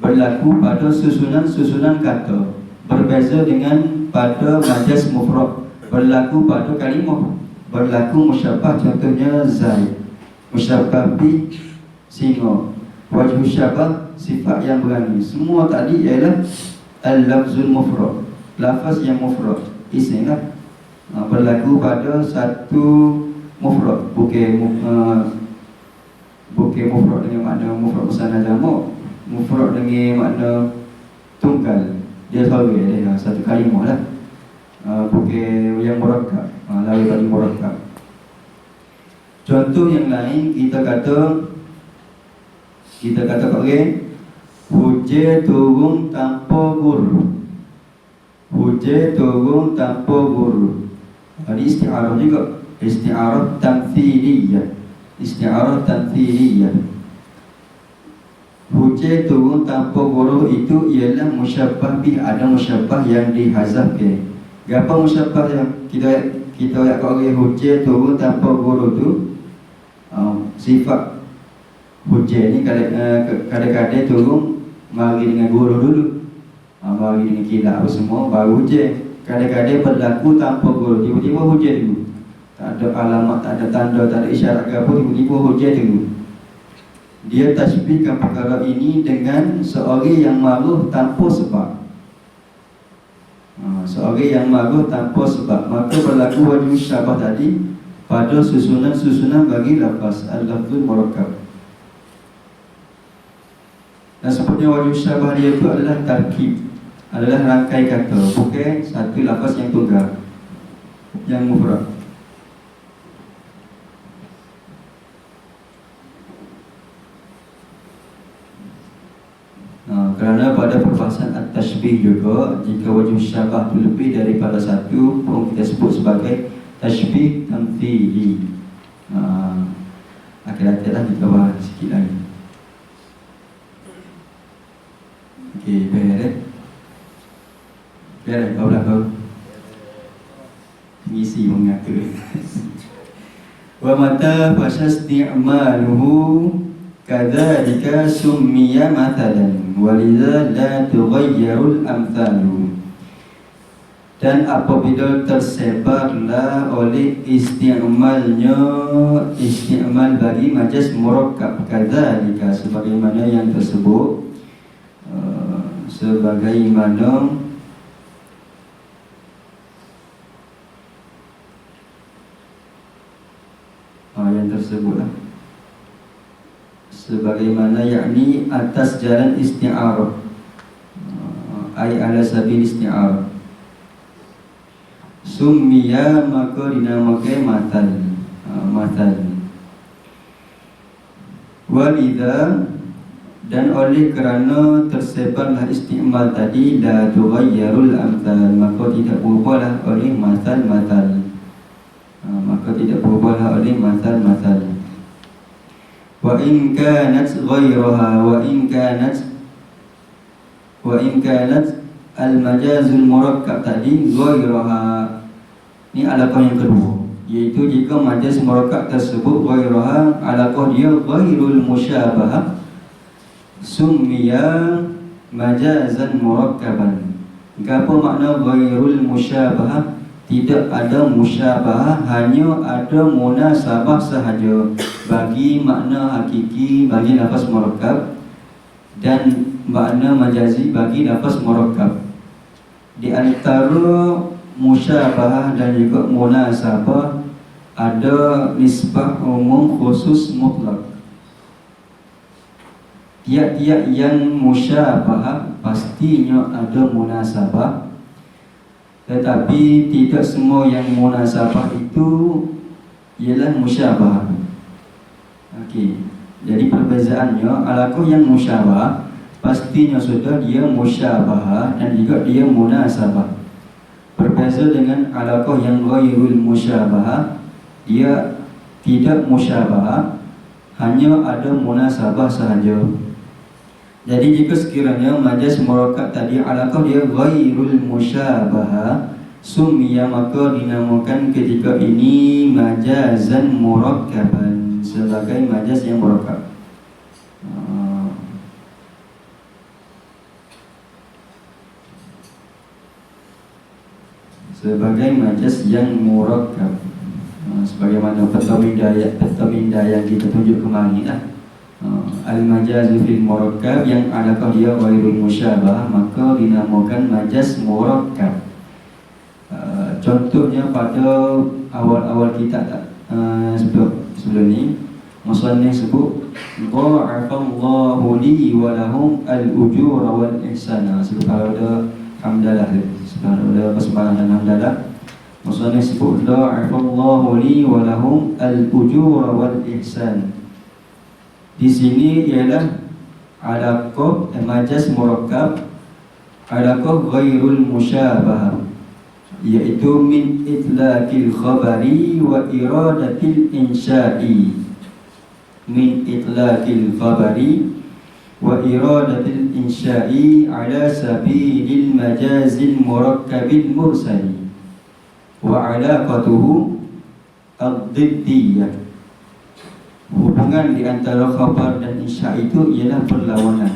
berlaku pada susunan-susunan kata. Berbeza dengan pada majaz mufrad, berlaku pada kalimah. Berlaku musyabbah, contohnya Zaid, musyabbah bi singa, wajib syabah sifat yang berani. Semua tadi ialah al-lafzul mufrad, lafaz yang mufrad, isim lah. Berlaku pada satu mufrad, bukan mufrad dengan makna mufrad musanna jamak, mufrad dengan makna tunggal. Dia selalu ada satu kalimah lah, bukan yang murakkab, lalu tadi murakkab. Contoh yang lain, kita kata orang hujan turun tanpa guru, hujan turun tanpa guru. Ini isti'arah juga, isti'arah tamthiliyah, isti'arah tamthiliyah. Hujan turun tanpa guru itu ialah musyabbah bih, ada musyabbah yang dihazafkan. Apa musyabbah yang kita ayat kau hujan turun tanpa guru tu? Sifat hujan ni kadang-kadang turun mari dengan guru dulu, mari dengan kilat apa semua baru hujan. Kadang-kadang berlaku tanpa guru, tiba-tiba hujan dulu. Tak ada alamat, tak ada tanda, tak ada isyarat ke apa, tiba-tiba hujan dulu. Dia tashbihkan perkara ini dengan seorang yang maruh tanpa sebab. Seorang yang maruh tanpa sebab, maka berlaku wajib syabah tadi pada susunan-susunan bagi lafaz al-lafzul murakkab. Dan sebenarnya wajib syabah dia itu adalah tarkib, adalah rangkai kata, bukan satu lafaz yang tunggal, yang mufrad. Kerana pada perbahasan at-tashbih juga, jika wajib syabah itu lebih daripada satu pun kita sebut sebagai tashbih tamthili. Akhir-akhirlah kita bahas sikit lagi. Okey, beres. Beres kau belakang ngisi mengata. Wa mata fasyasti'maluhu kadzalika summiya mathalan walidza la tughayyarul amthalu. Dan apabila tersebarlah oleh isti'mal bagi majaz murakkab, kadzalika sebagaimana yang tersebut, sebagaimana yang tersebutlah, sebagaimana yakni atas jalan isti'arah, ai ala sabil isti'arah. Summiya maka dinamakan mathal. Walidha, dan oleh kerana tersebarlah isti'mal tadi, la tughayyarul amthal, maka tidak berubahlah oleh mathal. Maka tidak berubahlah oleh mathal. Wa in kanat ghayraha, wa in kanat al-majazul murakkab tadi ghayraha, ni alaqah yang kedua, iaitu jika majaz murakkab tersebut ghayraha, alaqah dia ghairul musyabahah, summiya majazan murakkaban. Apa makna ghairul musyabahah? Tidak ada musyabahah, hanya ada munasabah sahaja bagi makna hakiki bagi lafaz murakkab dan makna majazi bagi lafaz murakkab. Di antara musyabahah dan juga munasabah ada nisbah umum khusus mutlak. Tiap-tiap yang musyabahah pastinya ada munasabah, tetapi tidak semua yang munasabah itu ialah musyabahah. Okey, jadi perbezaannya, alaqah yang musyabah pastinya sudah dia musyabahah dan juga dia munasabah. Berbeza dengan alaqah yang ghairul musyabahah, dia tidak musyabahah, hanya ada munasabah sahaja. Jadi jika sekiranya majaz murakkab tadi alaqah dia ghairul musyabahah, summiya maka dinamakan ketika ini majazan murakkaban, sebagai majaz yang murakkab. Sebagai majaz yang murakkab, sebagaimana petaminda yang kita tunjuk kemarin lah. Al-majazu fil murakkab, yang alaqah dia ghairul musyabah, maka dinamakan majaz murakkab. Contohnya pada awal-awal kitab sebelum ni, musannif sebut dha'afallahu li wa lahum al-ujura wal ihsana. Kalau ada hamdalah, kalau ada basmalah dan hamdalah, musannif sebut dha'afallahu li wa lahum al-ujura wal ihsan. Di sini ialah alaqah majaz murakkab, alaqah ghairul musyabah, iaitu min itlaqil khabari wa iradatil insya'i. Min itlaqil khabari wa iradatil insya'i ala sabilil majazil murakkabil mursali wa alaqatuhu ad-diddiyah. Hubungan di antara khabar dan insya itu ialah perlawanan.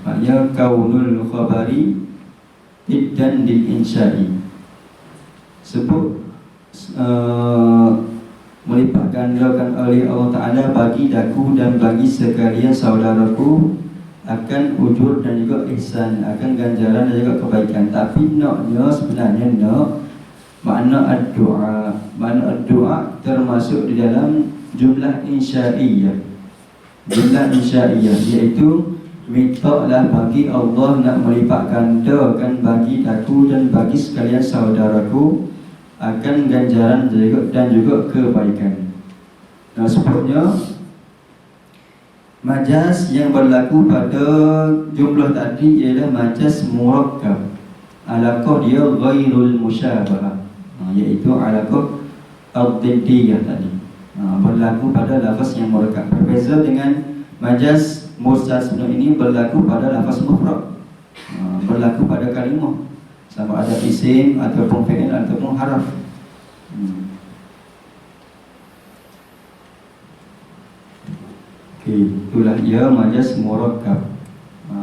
Maksudnya kaunul khabari diddan lil insya'i. Sebut melipat gandakan oleh Allah Ta'ala bagi daku dan bagi sekalian saudaraku akan ujur dan juga ihsan, akan ganjaran dan juga kebaikan. Tapi naknya sebenarnya makna ad-du'a. Makna ad-du'a termasuk di dalam jumlah insya'iyah. Jumlah insya'iyah iaitu mintalah bagi Allah nak melipat gandakan bagi daku dan bagi sekalian saudaraku akan ganjaran dan juga kebaikan. Nah, sebutnya majaz yang berlaku pada jumlah tadi ialah majaz murakkab. Alaqah dia ghairul musyabahah, iaitu alaqah ad-diddiyah tadi, berlaku pada lafaz yang murakkab. Berbeza dengan majaz mursal ini berlaku pada lafaz mufrad, berlaku pada kalimah, sama ada isim ataupun fi'il ataupun haraf. Okey, itulah ia majaz murakkab.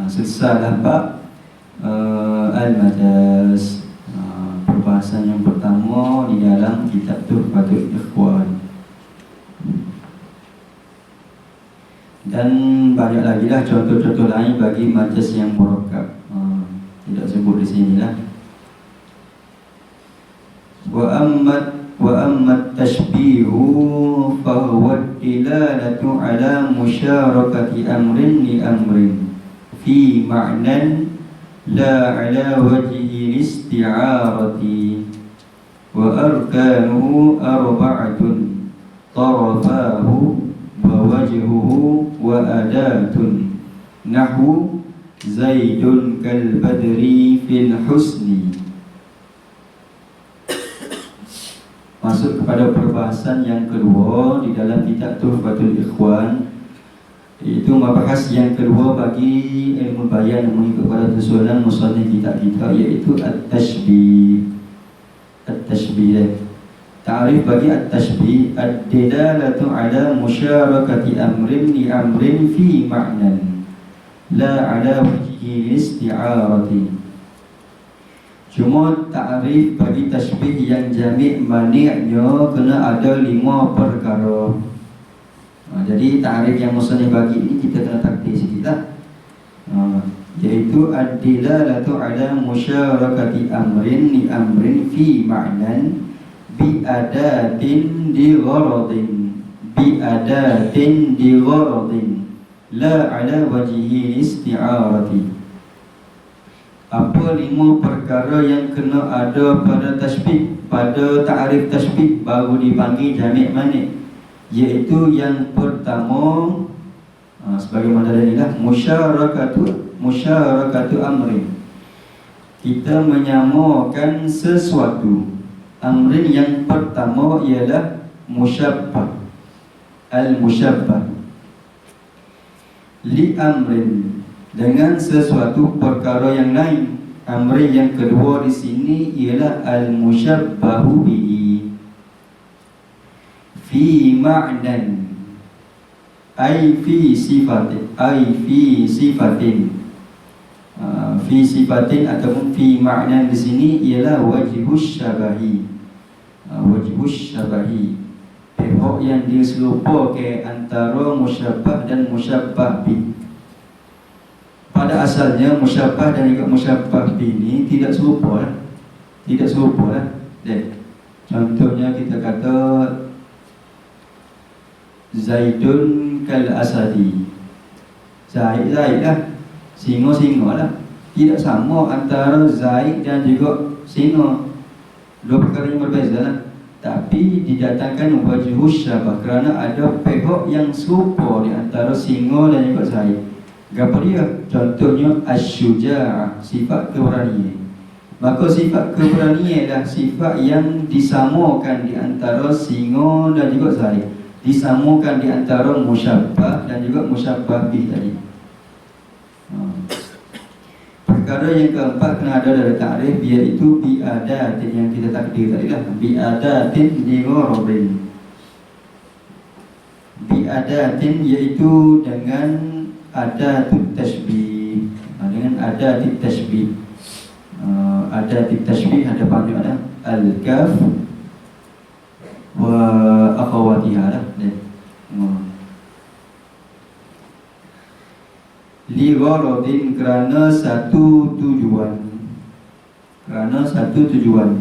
Selesailah bab al-majaz, perbahasan yang pertama di dalam kitab Tuhfatul Ikhwan. Dan banyak lagi lah contoh-contoh lain bagi majaz yang murakkab. Tidak sebut di sini lah. Wa amma tashbihu fa huwa dilalatu ala musyarakati amrin li amrin fi ma'nan la ala wajhi isti'arati wa arkanuhu arba'atun tarafahu wa wajhuhu wa adatun nahwu zaidun kal badri fil husni. Masuk kepada perbahasan yang kedua di dalam kitab Tuhfatul Ikhwan, iaitu membahas yang kedua bagi ilmu bayan mengikut pada susunan musannif kitab kita, iaitu at-tashbih. At-tashbih, ta'rif bagi at-tashbih, ad-dilalatu ala musyarakati amrin li amrin fi ma'nan la ala wajhi isti'arati. Cuma ta'rif bagi tashbih yang jami' mani'nya kena ada 5 perkara. Jadi ta'rif yang musannif bagi ini kita kena takdir sikit lah. Iaitu ad-dilalatu ala musyarakati amrin li amrin fi ma'nan bi adatin di gharadin la ala wajhi isti'arati. Apa 5 perkara yang kena ada pada tashbih, pada ta'rif tashbih baru dipanggil jami' mani'? Iaitu yang pertama, sebagaimana dalilah, musyarakatu amrin. Kita menyamakan sesuatu. Amrin yang pertama ialah musyabbah, al-musyabbah li amrin, dengan sesuatu perkara yang lain. Amrin yang kedua di sini ialah al-musyabbahu bihi fi ma'nan, ai fi sifatin, fi sifatin ataupun fi ma'nan di sini ialah wajhus syabahi. Wajhus syabahi, pihak yang diserupa ke antara musyabbah dan musyabbah bih. Pada asalnya musyabbah dan juga musyabbah ini tidak serupa lah. Tidak serupa lah. Contohnya kita kata Zaidun kal asadi. Zaid lah, singa lah. Tidak sama antara Zaid dan juga singa. Dua perkara yang berbeza lah. Tapi didatangkan wajhus syabah kerana ada pihak yang serupa di antara singa dan juga Zaid. Gambar dia, contohnya asy-syuja'ah, sifat keberanian. Maka sifat keberanian adalah sifat yang disamakan di antara singa dan juga Zaid. disamakan di antara musyabbah dan juga musyabbah bih tadi. Perkara yang keempat kena ada dari takrif, iaitu biadatin yang kita takdir tadi lah, biadatin li gharadin. Biadatin iaitu dengan adatut tashbih, dengan adatut tashbih. Adatut tashbih ada banyak dah, al-kaf wa akhawatiha lah. Li gharadin, kerana satu tujuan. Kerana satu tujuan.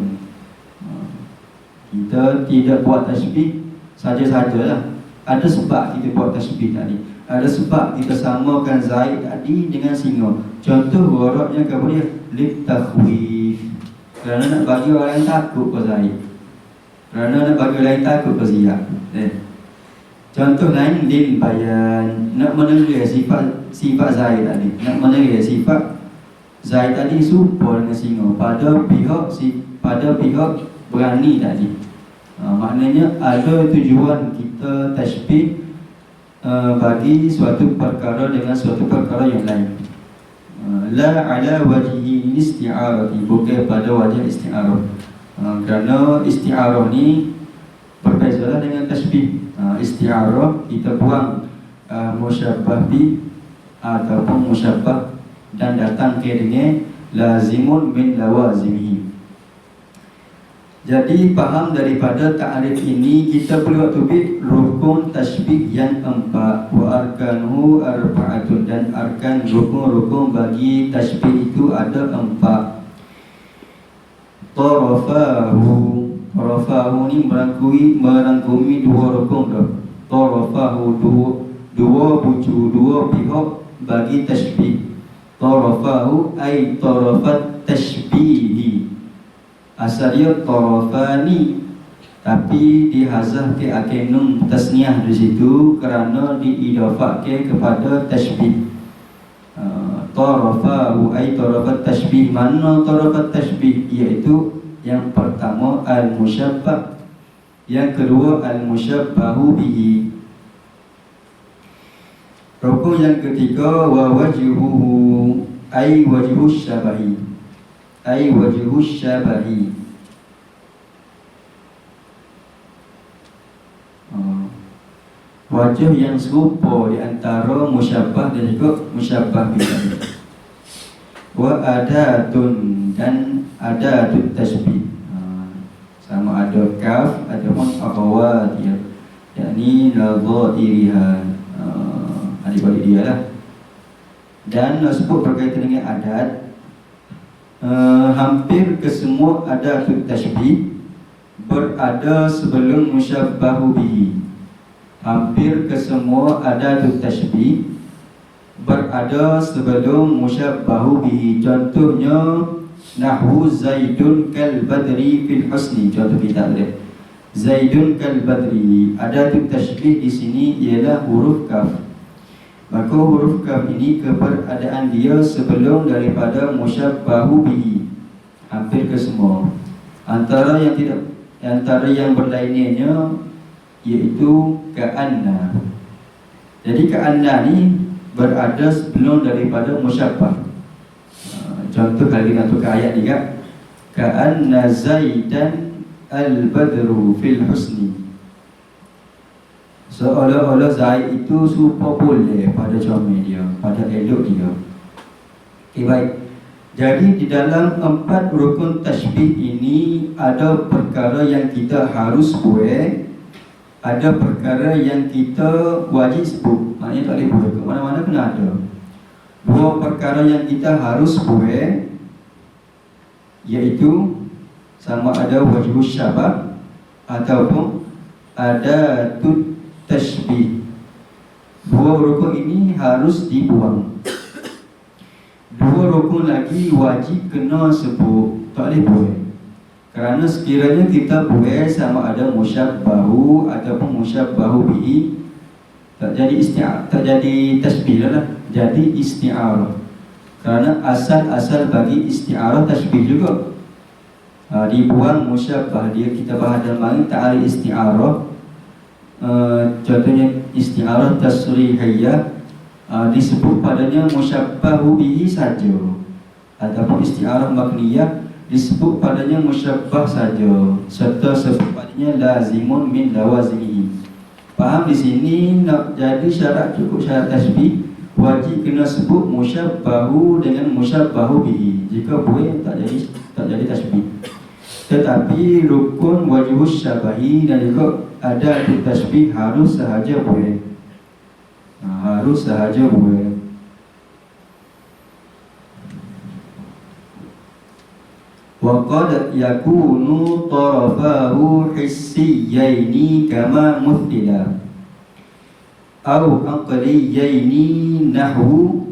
Kita tidak buat tasbih saja-sajalah. Ada sebab kita buat tasbih tadi. Ada sebab kita samakan Zaid tadi dengan singa. Contoh gharadnya kepada lit takhwif, kerana nak bagi orang lain takut ke Zaid, kerana nak bagi orang lain takut ke Ziyad. Contoh lain din bayan, nak menegur sifat Zaid tadi, nak menegur sifat Zaid tadi serupa dengan singa pada pihak berani tadi. Maknanya ada tujuan kita tashbih bagi suatu perkara dengan suatu perkara yang lain. La ala wajhi isti'arati, bukan pada wajah isti'arah. Kerana isti'arah ni berbezalah dengan tashbih. Isti'arah kita buang musyabbah bi ataupun musyabbah dan datang ke dengan lazimun min lawazimihi. Jadi faham daripada ta'rif ini, kita perlu tubik rukun tashbih yang empat, wa arkanuhu arba'atun, dan arkan rukun-rukun bagi tashbih itu ada empat. Tarafahu ni merangkumi dua rukun dah. Tarafahu dua bucu, dua pihak bagi tashbih. Tarafahu ay tarafat tashbihi. Asal dia tarafani, tapi dihazaf ke akinum tasniah di situ kerana diidafahkan kepada tashbih. Tarafahu ay tarafat tashbih. Mana tarafat tashbih? Iaitu yang pertama al-musyabbah, yang kedua al-musyabbahu bihi. Rukun yang ketiga wa wajhuhu ay wajhu syabahi, ay wajhu syabahi. Wajah yang serupa di antara musyabbah dan juga musyabbah bihi. Wa adatun, dan adatut tashbih, sama ada kaf ataupun akhawat, yakni nadhairiha, adik-adik dia lah. Dan sebut berkaitan dengan adat, hampir kesemua adatut tashbih berada sebelum musyabbahu bihi. Hampir kesemua adatut tashbih berada sebelum musyabbahu bihi. Contohnya nahwu Zaidun kal badri fil husni. Contoh kita lihat Zaidun kal badri, adatut tashbih di sini ialah huruf kaf. Maka huruf kaf ini keberadaan dia sebelum daripada musyabbahu bihi. Hampir kesemua. Antara yang berlainnya iaitu ka'anna. Jadi ka'anna ni berada sebelum daripada musyabbah. Contoh kalau kita tukar ayat ni kan, ka'anna Zaidan al-badru fil husni. Seolah-olah Zaid itu super boleh pada comel dia, pada elok dia. Okay, baik. Jadi di dalam empat rukun tashbih ini ada perkara yang kita harus buat, ada perkara yang kita wajib sebut. Maknanya tak boleh buat, ke mana-mana kena ada. Dua perkara yang kita harus buat, iaitu sama ada wajibus syabab ataupun adatut tashbih. Dua rukun ini harus dibuang. Dua rukun lagi wajib kena sebut, tak boleh buat. Kerana sekiranya kita buat sama ada musyabbahu ataupun musyabbahu bihi, tak jadi isti'arah, tak jadi tashbih lah, jadi isti'arah. Kerana asal bagi isti'arah tashbih juga. Dibuang musyabbah dia, kita bahas dalam ta'arif isti'arah. Contohnya isti'arah tasrihiyah, disebut padanya musyabbahu bihi saja, ataupun isti'arah makniyah disebut padanya musyabbah saja, serta sebut padanya lazimun min lawazimihi. Faham di sini nak jadi syarat, cukup syarat tasbih wajib kena sebut musyabbahu dengan musyabbahu bihi. Jika boleh tak jadi tasbih. Tetapi rukun wajibus syabahi dan juga ada tasbih harus sahaja boleh. Harus sahaja boleh. Wa qad yakunu tarafahu hissiyaini kama muthila au aqliyaini nahwu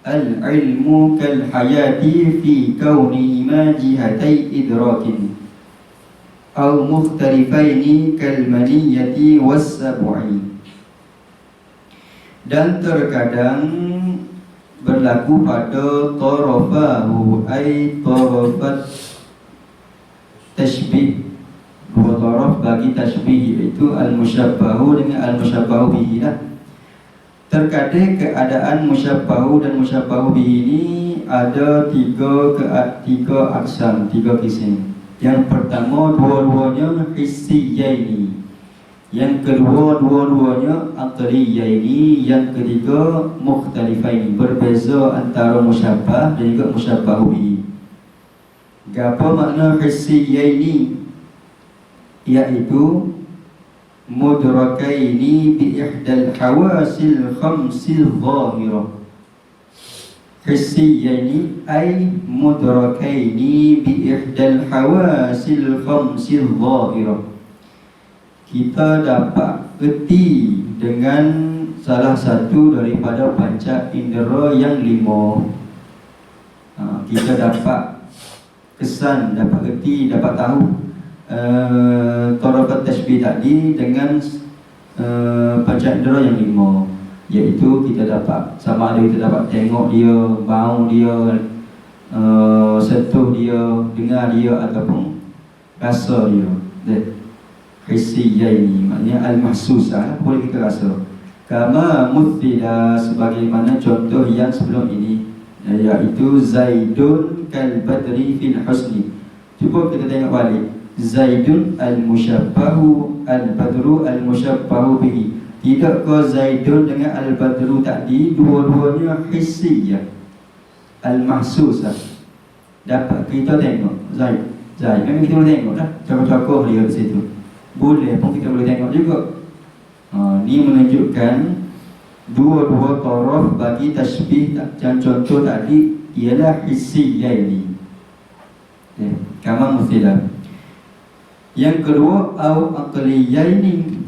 al-ilmu kal hayati fi kaunihima jihatai idrakin au mukhtalifaini kal maniyati was sab'i. Dan terkadang berlaku pada tarafahu ay tarafat tashbih, dua taraf bagi tasbih, iaitu al-musyabbahu dengan al-musyabbahu bihi lah. Terkadang keadaan musyabbahu dan musyabbahu bihi ini ada tiga aksam, tiga kisim. Yang pertama dua-duanya hissiyaini, yang kedua dua-duanya aqliyaini, yang ketiga mukhtalifaini, berbeza antara musyabbah dan juga musyabbahu bihi. Apa makna hissiyaini? Iaitu mudrakaini bi ihdal hawasil khamsil zahirah. Hissiyaini ay mudrakaini bi ihdal hawasil khamsil zahirah. Kita dapat reti dengan salah satu daripada panca indera yang lima. Kita dapat kesan, dapat reti, dapat tahu tarafat tasbih tadi dengan panca indera yang lima, iaitu kita dapat sama ada kita dapat tengok dia, bau dia, sentuh dia, dengar dia ataupun rasa dia. Hissiyaini maknanya al-mahsusah, boleh kita rasa. Kama muthila, sebagaimana contoh yang sebelum ini, iaitu Zaidun kal badri fil husni. Cuba kita tengok balik. Zaidun al-musyabbahu, al-badru al-musyabbahu bihi. Tidakkah Zaidun dengan al-badru tadi dua-duanya hissiyah, al-mahsusah? Dapat kita tengok Zaid. Memang kita boleh tengok lah, cakap-cakap dia di situ. Boleh pun kita boleh tengok juga. Ini menunjukkan dua-dua taraf bagi tasbih dan contoh tadi ialah hissiyaini. Kama muthila. Yang kedua au aqliyaini,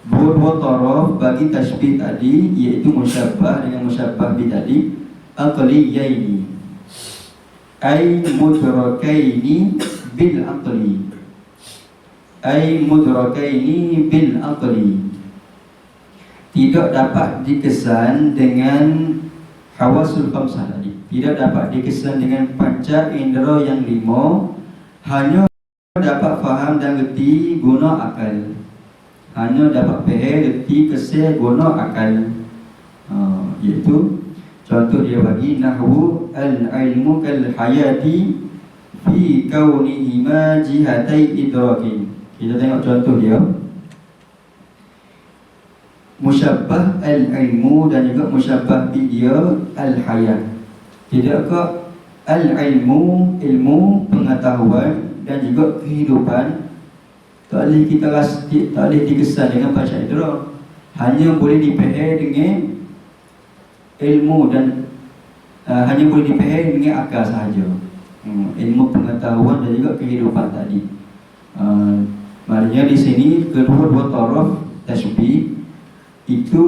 dua-dua taraf bagi tasbih tadi iaitu musyabbah dengan musyabbah bi tadi, aqliyaini ay mudrakaini bil aqli, ay mudrakaini bil aqli, tidak dapat dikesan dengan hawasul khamsah tadi, tidak dapat dikesan dengan panca indera yang lima, hanya dapat faham dan reti guna akal, hanya dapat faham, reti, kesal guna akal. Iaitu contoh dia bagi nahwu al-ilmu kal hayati fi kaunihima jihatai idrakin. Kita tengok contoh dia. Musyabbah al-ilmu dan juga musyabbah bi dia al-hayat. Tidakkah al-ilmu, ilmu, pengetahuan dan juga kehidupan tak boleh kita rasa, tak boleh dikesan dengan panca indera, hanya boleh dipahami dengan ilmu dan hanya boleh dipahami dengan akal sahaja. Ilmu, pengetahuan dan juga kehidupan tadi. Maknanya di sini kedua-dua taraf tasbih itu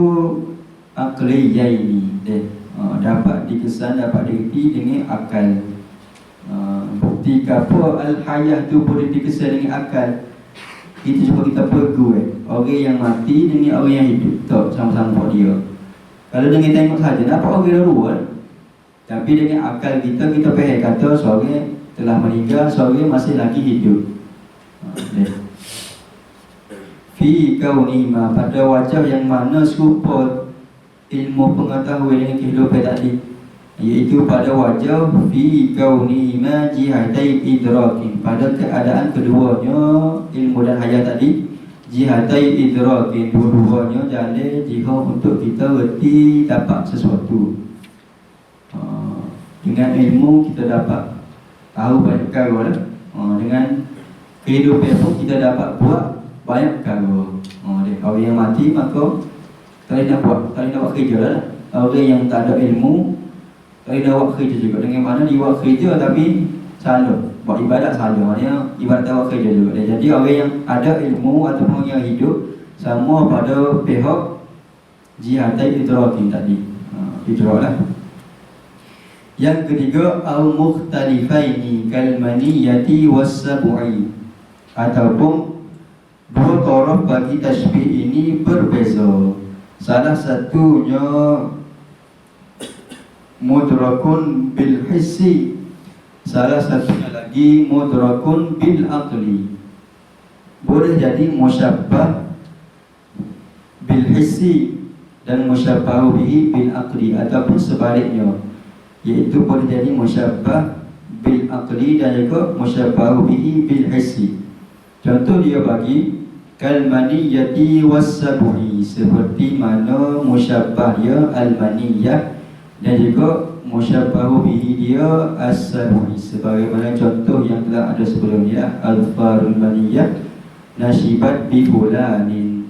aqliyaini, dapat dikesan, dapat dierti dengan akal. Bukti apa al-hayah tu boleh dikesan dengan akal? Kita cuba kita pergu orang yang mati dengan orang yang hidup, tak sama-sama dia. Kalau dengan tengok saja nampak orang dua, tapi dengan akal kita faham kata seorang telah meninggal, seorang masih lagi hidup. fi kaunima, pada wajah yang mana serupa ilmu pengetahuan dengan kehidupan tadi, iaitu pada wajah fi kaunima jihatai idrakin, pada keadaan keduanya ilmu dan hayat tadi, jihatai idrakin, dua-duanya jalan jihad untuk kita reti dapat sesuatu. Dengan ilmu kita dapat tahu banyak perkara lah. Dengan kehidupan pun kita dapat buat banyak perkara. Orang yang mati maka tak nak buat kerja lah. Orang yang tak ada ilmu tak nak buat kerja juga. Dengan mana dia buat kerja tapi salah, buat ibadat salah, maknanya ibadat tak buat kerja juga. Jadi orang yang ada ilmu ataupun yang hidup sama pada pihak jihatai idrakin tadi. Idrak lah. Yang ketiga, al-mukhtalifaini kal-maniyati was-sab'i, ataupun dua taraf bagi tasbih ini berbeza. Salah satunya mudrakun bil hissi, salah satunya lagi mudrakun bil aqli. Boleh jadi musyabbah bil hissi dan musyabbahu bihi bil aqli, ataupun sebaliknya, iaitu boleh jadi musyabbah bil aqli dan juga musyabbahu bihi bil hissi. Contoh dia bagi kal maniyati was-sab'i, seperti mana musyabbah dia al-maniyah dan juga musyabbahu bihi dia as-sab'i, sebagaimana contoh yang telah ada sebelumnya. Al-farul maniyah nashibat bi fulanin,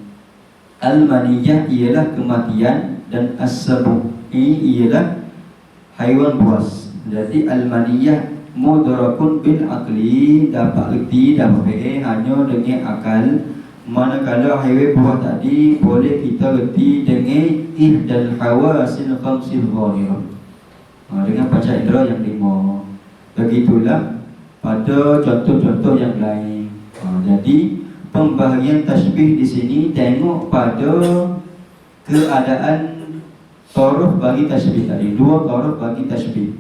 al-maniyah ialah kematian dan as-sab'i ialah haiwan buas. Jadi al-maniyah mudrakun bil aqli, dapat erti dapat hanya dengan akal, manakala haiwan buas tadi boleh kita erti dengan ihdal hawasil khamsil zahirah, dengan panca indera yang 5. Begitulah pada contoh-contoh yang lain. Jadi pembahagian tasbih di sini tengok pada keadaan taraf bagi tasbih tadi, dua taraf bagi tasbih.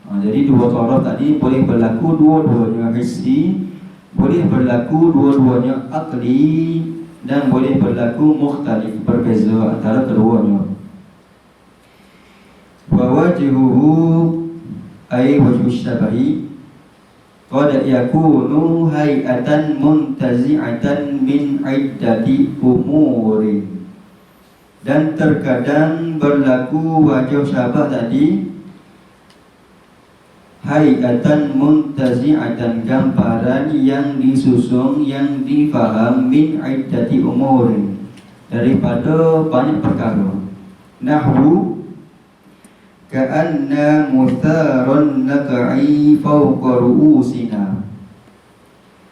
Jadi dua taraf tadi boleh berlaku dua-duanya hissi, boleh berlaku dua-duanya aqli, dan boleh berlaku mukhtalif, berbeza antara keduanya. Wa wajhuhu ay wajhu syabahi qad yakunu hay'atan muntazi'atan min iddati umurin, dan terkadang berlaku wajah syabah tadi hayatan muntazi'atan, gambaran yang disusun, yang difaham, min iddati umurin, daripada banyak perkara. Nahwu ka'anna mutharan naq'i fawqa ru'usina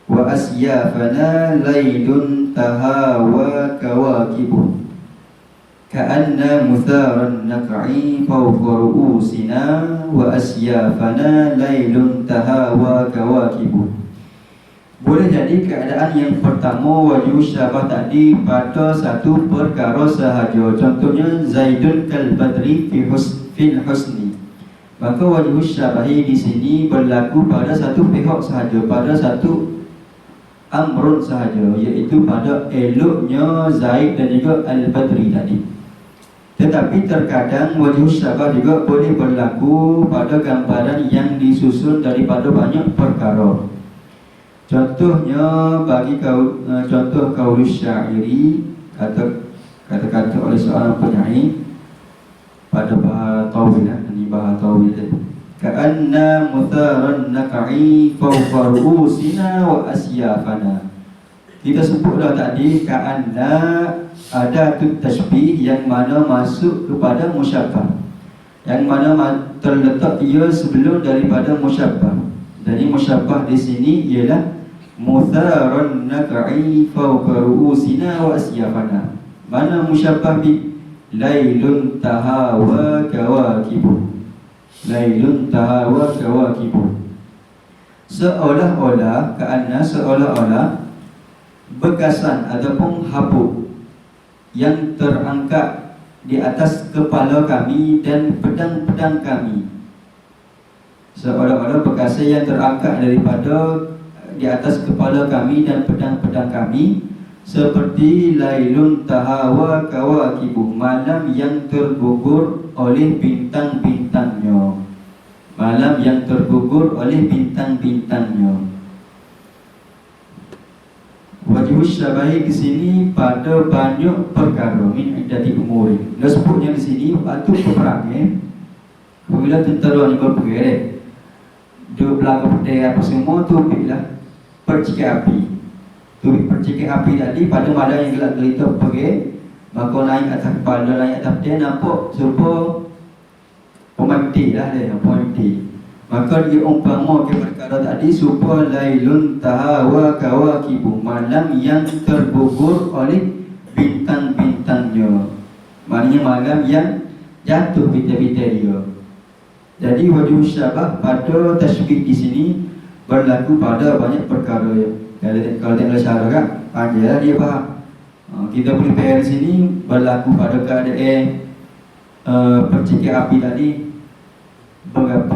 wa asyafana laylun tahawa kawakibuh. Ka'anna mutharan naq'i fawqa ru'usina wa asyafana laylun tahawa kawakibuh. Boleh jadi keadaan yang pertama wajhu syabah tadi pada satu perkara sahaja. Contohnya Zaidun kal badri fil husni. Maka wajhu syabahi di sini berlaku pada satu pihak sahaja, pada satu amrun sahaja, iaitu pada eloknya Zaid dan juga al-badri tadi. Tetapi terkadang wajhu syabah juga boleh berlaku pada gambaran yang disusun daripada banyak perkara. Contohnya bagi contoh qaulus syairi, kata-kata oleh seorang penyair pada bahasa tawil, ini bahasa tawil. Ka'anna mutharan naq'i fawqa ru'usina wa asyafana. Kita sebutlah tadi ka'anna ada tasbih yang mana masuk kepada musyabbah, yang mana terletak ia sebelum daripada musyabbah. Jadi musyabbah di sini ialah mutharan naq'i fawqa ru'usina wa asyafana. Mana musyabbah bi lailun tahawa kawakibuh, lailun tahawa kawakibuh. Seolah-olah, ka'anna seolah-olah bekasan ataupun habuk yang terangkat di atas kepala kami dan pedang-pedang kami. Seolah-olah bekasan yang terangkat daripada di atas kepala kami dan pedang-pedang kami, seperti lailun tahawa kawakibu, malam yang tergugur oleh bintang-bintangnya. Malam yang tergugur oleh bintang-bintangnya. Wajibus syabahi di sini pada banyak perkara min iddati umuri. Dia sebutnya di sini waktu peperangan. Apabila tentera ni berperang, dia belakang pedai apa semua tu bila percikan api. Tu percikan api tadi pada malam yang gelap gelita pergi, maka naik atas kepala, naik atas dia nampak serupa pemati lah dia, pemati. Maka dia umpama ke perkara tadi serupa lailun tahawa kawakibu, malam yang tergugur oleh bintang-bintangnya. Maknanya malam yang jatuh bintang-bintang dia. Jadi wajib syabah pada tasbih di sini berlaku pada banyak perkara. Kalau tengok syarah kan, panjang dia faham. Kita boleh bayar di sini berlaku pada keadaan percikan api tadi, berapa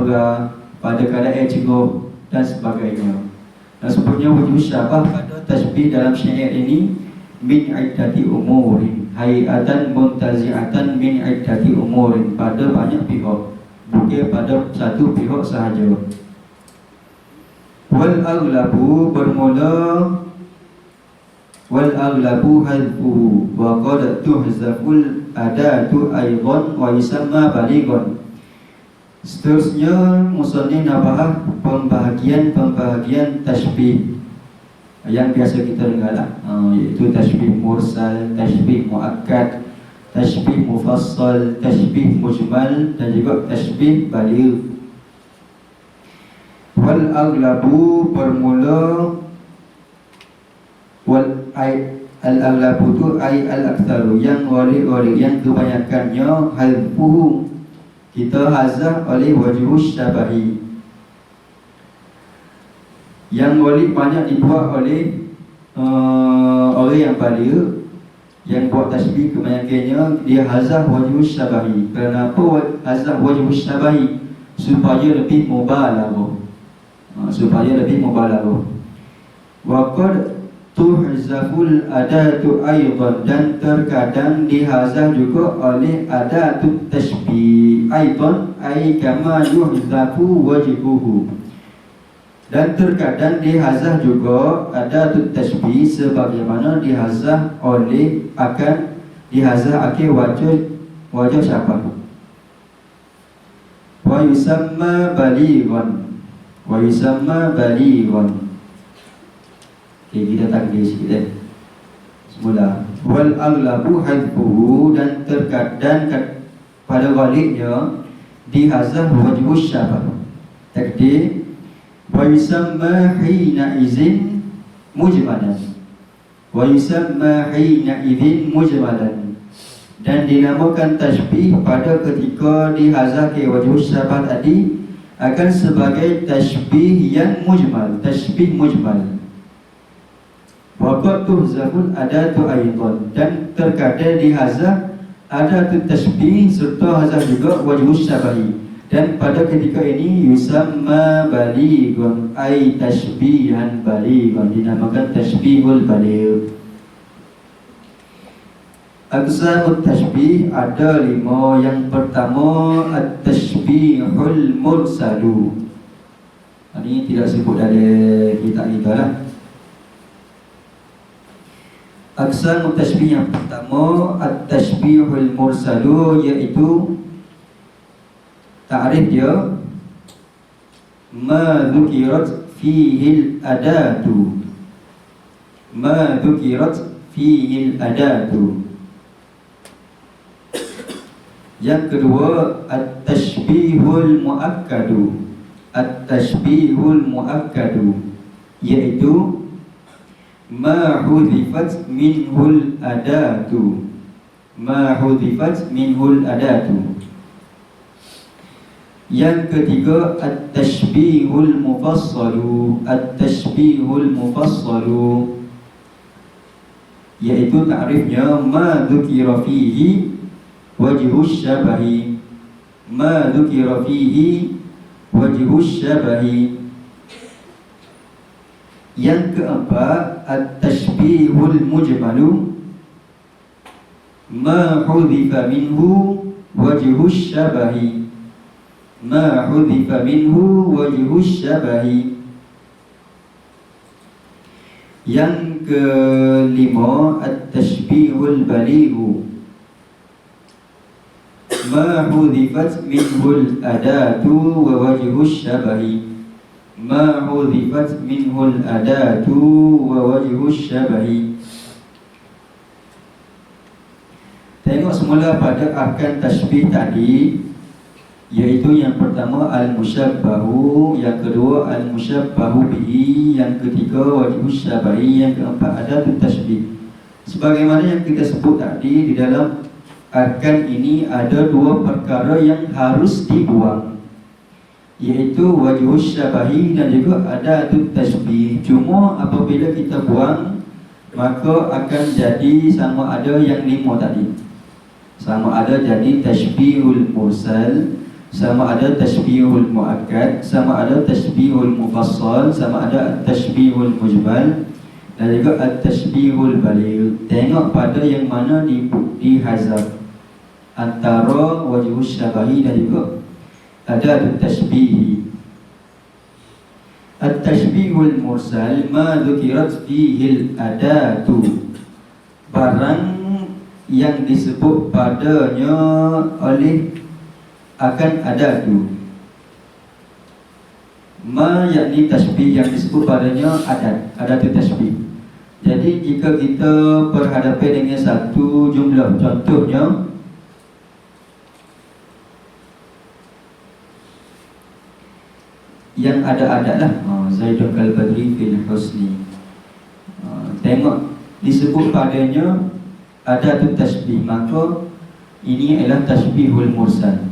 pada keadaan cegup dan sebagainya. Dan sebutnya wujud syabah pada tasbih dalam syair ini min iddati umurin, hayatan muntazi'atan min iddati umurin, pada banyak pihak, bukan pada satu pihak sahaja. Wal aghlabu bermula wal aghlabu hadfuhu wa qad tuhzaful adatu aidan wa yusamma balighan. Seterusnya musannif nabahah pembahagian tasbih yang biasa kita dengar lah, iaitu tasbih mursal, tasbih muakkad, tasbih mufassal, tasbih mujmal dan juga tasbih baligh. Wal aghlabu bermula al aghlabu tu ay al aktsaru, yang wali yang kebanyakannya hadfuhu, kita hazah oleh wajibus syabahi. Yang wali banyak dibuat oleh orang yang baligh, yang buat tasbih kebanyakannya dia hazah wajibus syabahi. Kenapa hazah wajibus syabahi? Supaya lebih mubalaghah. Supaya lebih mubalaghah. Wa qad tuhzaful adatu aidan, dan terkadang dihazah juga oleh adatut tasbih aidan ay kama yuhzafu wajhuhu, dan terkadang dihazah juga adatut tasbih sebagaimana dihazah oleh akan dihazah akan wajah siapa. Wa yusamma balighan, wa yusamma balighan. Okay, kita takdir sikit semula. Wal aghlabu hadfuhu, dan terkadang pada ghalibnya dihazah wajibus syabah. Takdir wa yusamma hina izin mujmalan, wa yusamma hina izin mujmalan, dan dinamakan tasbih pada ketika dihazah ke wajibus syabah tadi akan sebagai tasbih yang mujmal, tasbih mujmal. Waqad tuhzaful adatu aidan, dan terkadang dihazah adatut tasbih serta hazah juga wajibus syabahi. Dan pada ketika ini yusamma balighan ay tasbihan balighan, dinamakan tasbihul baligh. Aqsamut tasbih ada 5. Yang pertama at-tasbihul mursalu. Ini tidak sebut dari kitab kita lah. Aqsamut tasbih yang pertama at-tasbihul mursalu, iaitu ta'rif dia ma dzukirat fihi al-adatu, ma dzukirat fihi al-adatu. Yang kedua at-tashbihul muakkadu, at-tashbihul muakkadu, iaitu ma hudhifat minhul adatu, ma hudhifat minhul adatu. Yang ketiga at-tashbihul mufassalu, at-tashbihul mufassalu, iaitu ta'rifnya ma dzukira fihi wajhus syabahi, ma dzukira fihi wajhus syabahi. Yang keempat, at-tashbihul mujmalu ma hudhifa minhu wajhus syabahi. Ma hudhifa minhu wajhus syabahi. Yang kelima, at-tashbihul balighu ma hudhifat minhul adatu wa wajhus syabahi. Ma hudhifat minhul adatu wa wajhus syabahi. Tengok semula pada arkan tashbih tadi, iaitu yang pertama al-musyabbahu, yang kedua al-musyabbahu bihi, yang ketiga wajhus syabahi, yang keempat adatut tashbih. Sebagaimana yang kita sebut tadi, di dalam arkan ini ada dua perkara yang harus dibuang, iaitu wajhus syabahi dan juga adatut tashbih. Cuma apabila kita buang, maka akan jadi sama ada yang lima tadi. Sama ada jadi tashbihul mursal, sama ada tashbihul muakkad, sama ada tashbihul mufassal, sama ada tashbihul mujmal, dan juga at-tashbihul baligh. Tengok pada yang mana dihazaf antara wajhus syabahi dan juga adatut tashbih. At-tashbihul mursal ma dzukirat fihi al-adatu, barang yang disebut padanya oleh akan adatu. Ma yakni tashbih yang disebut padanya adatut tashbih. Jadi jika kita berhadapan dengan satu jumlah, contohnya yang ada lah, Zaidun kal badri fil husni. Tengok disebut padanya adatut tashbih, maka ini adalah tashbihul mursal.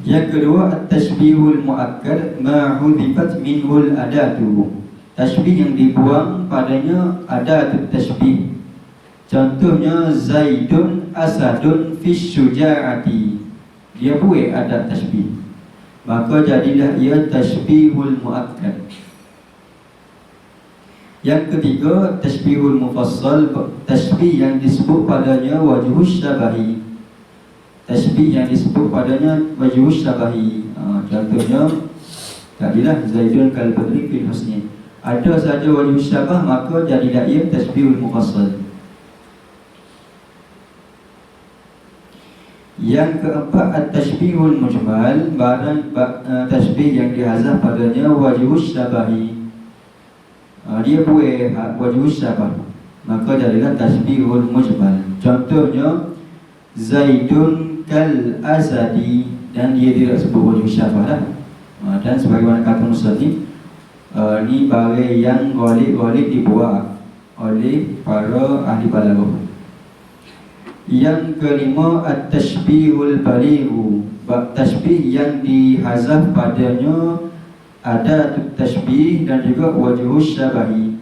Yang kedua, at-tashbihul muakkad ma hudhifat minhul adatu. Tashbih yang dibuang padanya adatut tashbih. Contohnya Zaidun asadun fis syuja'ati, dia buat adat tashbih, maka jadilah ia tashbihul muakkad. Yang ketiga, tashbihul mufassal, tashbih yang disebut padanya wajhus syabahi. Tashbih yang disebut padanya wajhus syabahi. Contohnya jadilah Zaidun kal badri fil husni. Ada saja wajhus syabah, maka jadilah ia tashbihul mufassal. Yang keempat, at-tashbihul mujmal, barang tashbih yang dihazaf padanya wajhus syabahi. Dia buat wajhus syabah, maka jadilah tashbihul mujmal. Contohnya Zaidun kal asadi, dan dia tidak sebut wajhus syabah dah. Dan sebagaimana kata musannif, ni barang yang ghalib dibuat oleh para ahli balaghah. Yang kelima, at-tashbihul balighu, tashbih yang dihazaf padanya adatut tashbih dan juga wajhus syabahi.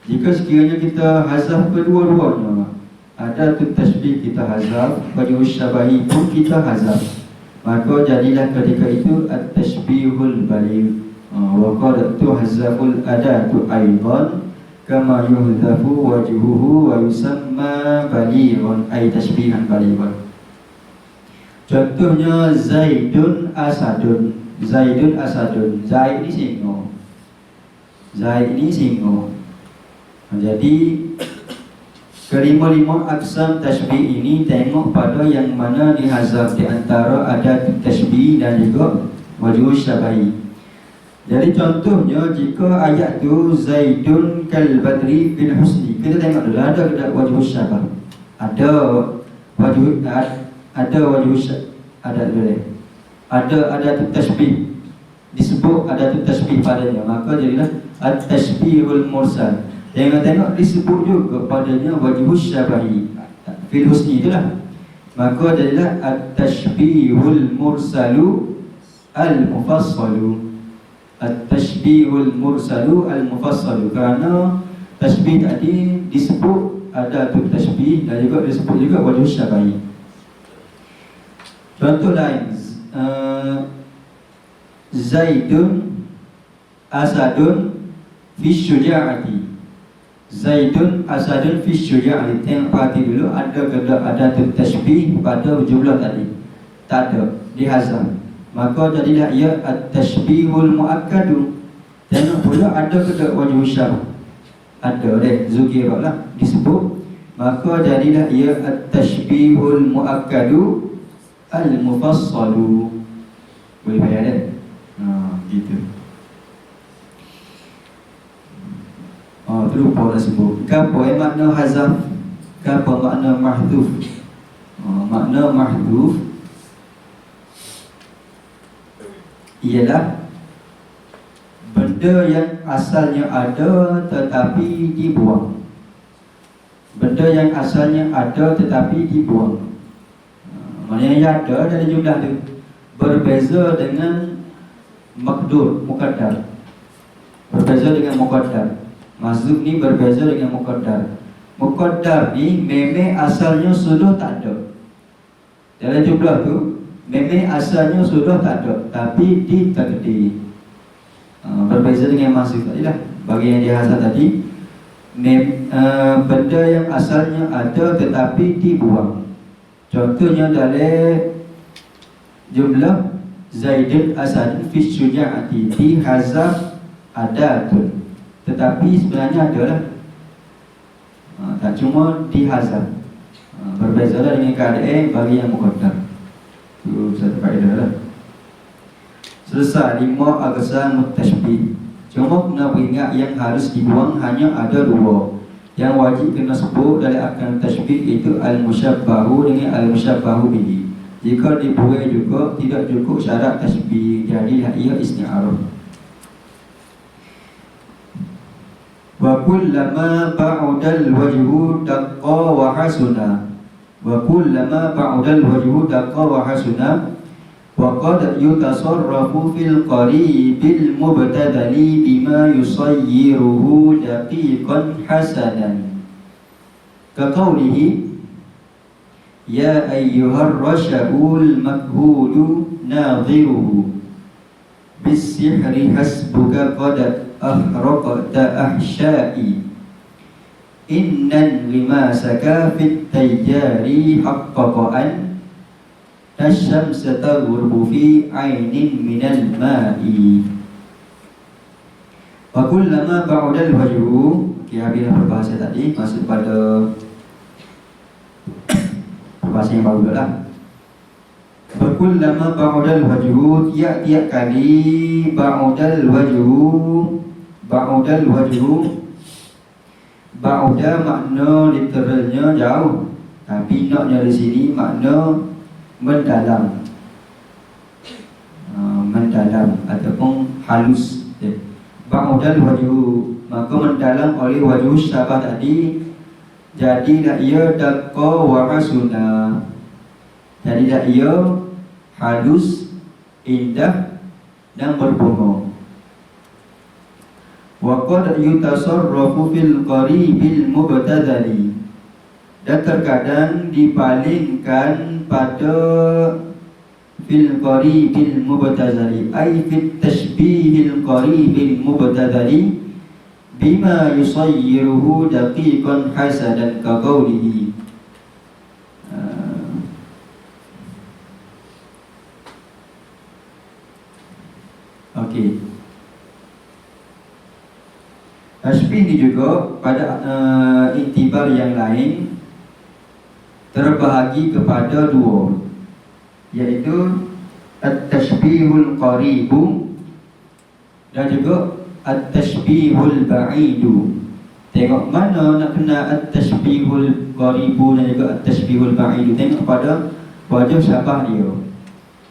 Jika sekiranya kita hazaf kedua-duanya, adatut tashbih kita hazaf, wajhus syabahi pun kita hazaf, maka jadilah ketika itu at-tashbihul baligh. Wa qad tuhzaful adatu aidan kama yuhzafu wajhuhu wa yusamma balighun, ay tashbihan balighun. Contohnya Zaidun asadun. Zaidun asadun, Zaid ini singa, Zaid ini singa. Jadi kelima-lima aksam tashbih ini tengok pada yang mana dihazaf di antara adatut tashbih dan juga wajhus syabahi. Jadi contohnya jika ayat tu Zaidun kal badri fil husni, kita tengok dulu ada tidak wajhus syabah, ada wajhus ada adatut tashbih, disebut adatut tashbih padanya, maka jadilah at-tashbihul mursal. Tengok disebut juga padanya wajhus syabahi fil husni, itulah, maka jadilah at-tashbihul mursalu al-mufassalu. At-tashbihul mursalu al-mufassalu, kerana tashbih tadi disebut adatut tashbih dan juga disebut juga wajhus syabahi. Contoh lain, Zaidun asadun fi syuja'ati. Zaidun asadun fi syuja'ati. Tengok perhati dulu, ada tashbih pada jumlah tadi? Tak ada, dihazam. Maka jadilah ia at-tashbihul muakkadu. Tengok pula ada ke wajh syabah? Ada deh, zukirah lah disebut. Maka jadilah ia at-tashbihul muakkadu al-mufassalu. Boleh bayar deh. Gitu. Terlupa dah sebut. Apa makna hazaf? Apa makna mahdhuf? Makna mahdhuf ialah benda yang asalnya ada tetapi dibuang. Benda yang asalnya ada tetapi dibuang. Maknanya yang ada dalam jumlah tu berbeza dengan maqdur, muqaddar. Berbeza dengan muqaddar. Mazhub ni berbeza dengan muqaddar. Muqaddar ni memang asalnya sudah tak ada. Dalam jumlah tu memang asalnya sudah tak ada, tapi ditakdir. Berbeza dengan mazhub tadi lah. Bagi yang dihasal tadi, benda yang asalnya ada tetapi dibuang. Contohnya dalam jumlah Zaidun asadun fi syuja'ati, dihazaf adatun, tetapi sebenarnya adalah tak cuma dihazaf. Berbeza dengan keadaan bagi yang muqaddar. Itu satu kaedah lah. Selesai 5 aqsam tashbih. Cuma kena beringat yang harus dibuang hanya ada 2. Yang wajib kena sebut dalam akan tashbih itu al-musyabbahu dengan al-musyabbahu bihi. Jika dibuai juga tidak cukup syarat tashbih, jadilah ia isti'arah. Wa kullama ba'udal wajhu daqqa wa hasuna. Wa kullama ba'udal wajhu daqqa wa hasuna. Wa qad yutasarrafu fil qaribil mubtadali bima yusayyiruhu daqiqan hasanan. Ka qawlihi ya ayyuhar rasya'ul makhulu nadhiruhu bis-sihri hasbuka qad ahraqta ahsya'i innan limasaka fit tayyari haqqaqan asy-syamsu taghrubu fi 'ainin minal ma'i wa kullama ba'udal wajhu. Habis berbahasa tadi, masuk pada bahasa yang baru dulu lah. Berkullama ba'udal wajhu, tiap-tiap kali ba'udal wajhu. Ba'uda makna literalnya jauh, tapi naknya di sini makna mendalam. Mendalam ataupun halus. Ba'udal wajhu, maka mendalam oleh wajhu syabah tadi. Jadilah ia daqqa wa hasuna. Jadilah ia halus, indah dan berbunga. Wa qad yutasarrafu fil qaribil mubtadali, dan terkadang dipalingkan pada fil qaribil mubtadali, ay fit tashbihil qaribil mubtadali bima yusayyiruhu daqiqan hasadan ka qawlihi. Okey. Tashbih ni juga pada iktibar yang lain terbahagi kepada 2, iaitu at-tashbihul qaribu dan juga at-tashbihul ba'idu. Tengok mana nak kena at-tashbihul qaribu dan juga at-tashbihul ba'idu. Tengok pada wajah syabah dia.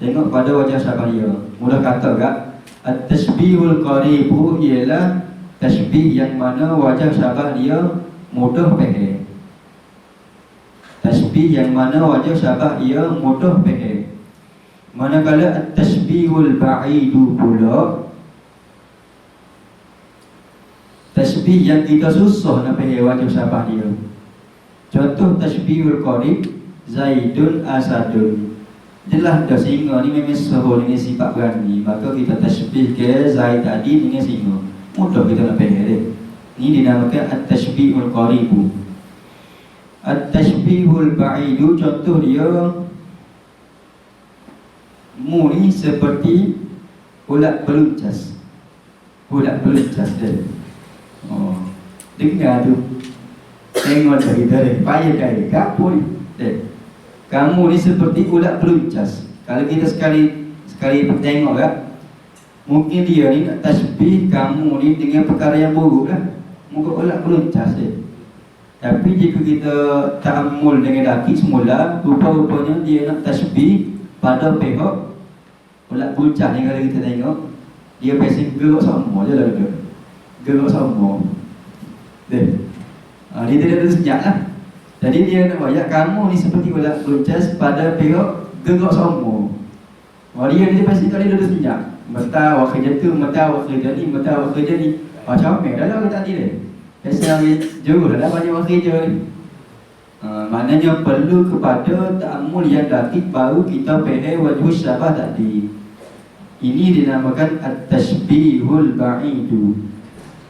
Tengok pada wajah syabah dia. Mudah kata tak? At-tashbihul qaribu ialah tashbih yang mana wajah syabah dia mudah faham. Tashbih yang mana wajah syabah dia mudah faham. Manakala at-tashbihul ba'idu pula tashbih yang kita susah nak faham wajah syabah dia. Contoh tashbihul qarib, Zaidun asadun. Jelas dah singa ni memang seruh dengan sifat berani, maka kita tashbih ke Zaid tadi dengan singa. Mudah kita nak faham dia. Ini dinamakan at-tashbihul qaribu. At-tashbihul ba'idu, contoh dia, mu ni seperti ulat beluncas. Ulat beluncas dia. Oh, dengar tu. Tengok cerita dia, payah kaya kamu ni. Kamu ni seperti ulat beluncas. Kalau kita sekali tengok kan, mungkin dia ni nak tasbih kamu ni dengan perkara yang buruk lah. Muka ulat beluncas dia. Tapi jika kita ta'ammul dengan dakik semula, rupa-rupanya dia nak tasbih pada pihak ulat beluncas ni. Kalau kita tengok, dia biasa gerak sama je lah dia. Gerak sama. Dia tidak ada senyap lah. Jadi dia nak bayar kamu ni seperti ulat beluncas pada pihak gerak sama. Dia ni pasti tak ada senyap. Mata awak kerja tu, mata awak kerja ni, mata awak kerja ni. Comel dah lah tadi dia. Biasa jauh dah banyak orang kerja ni. Maknanya perlu kepada ta'ammul yang dakik baru kita faham wajh syabah tadi. Ini dinamakan at-tashbihul ba'idu.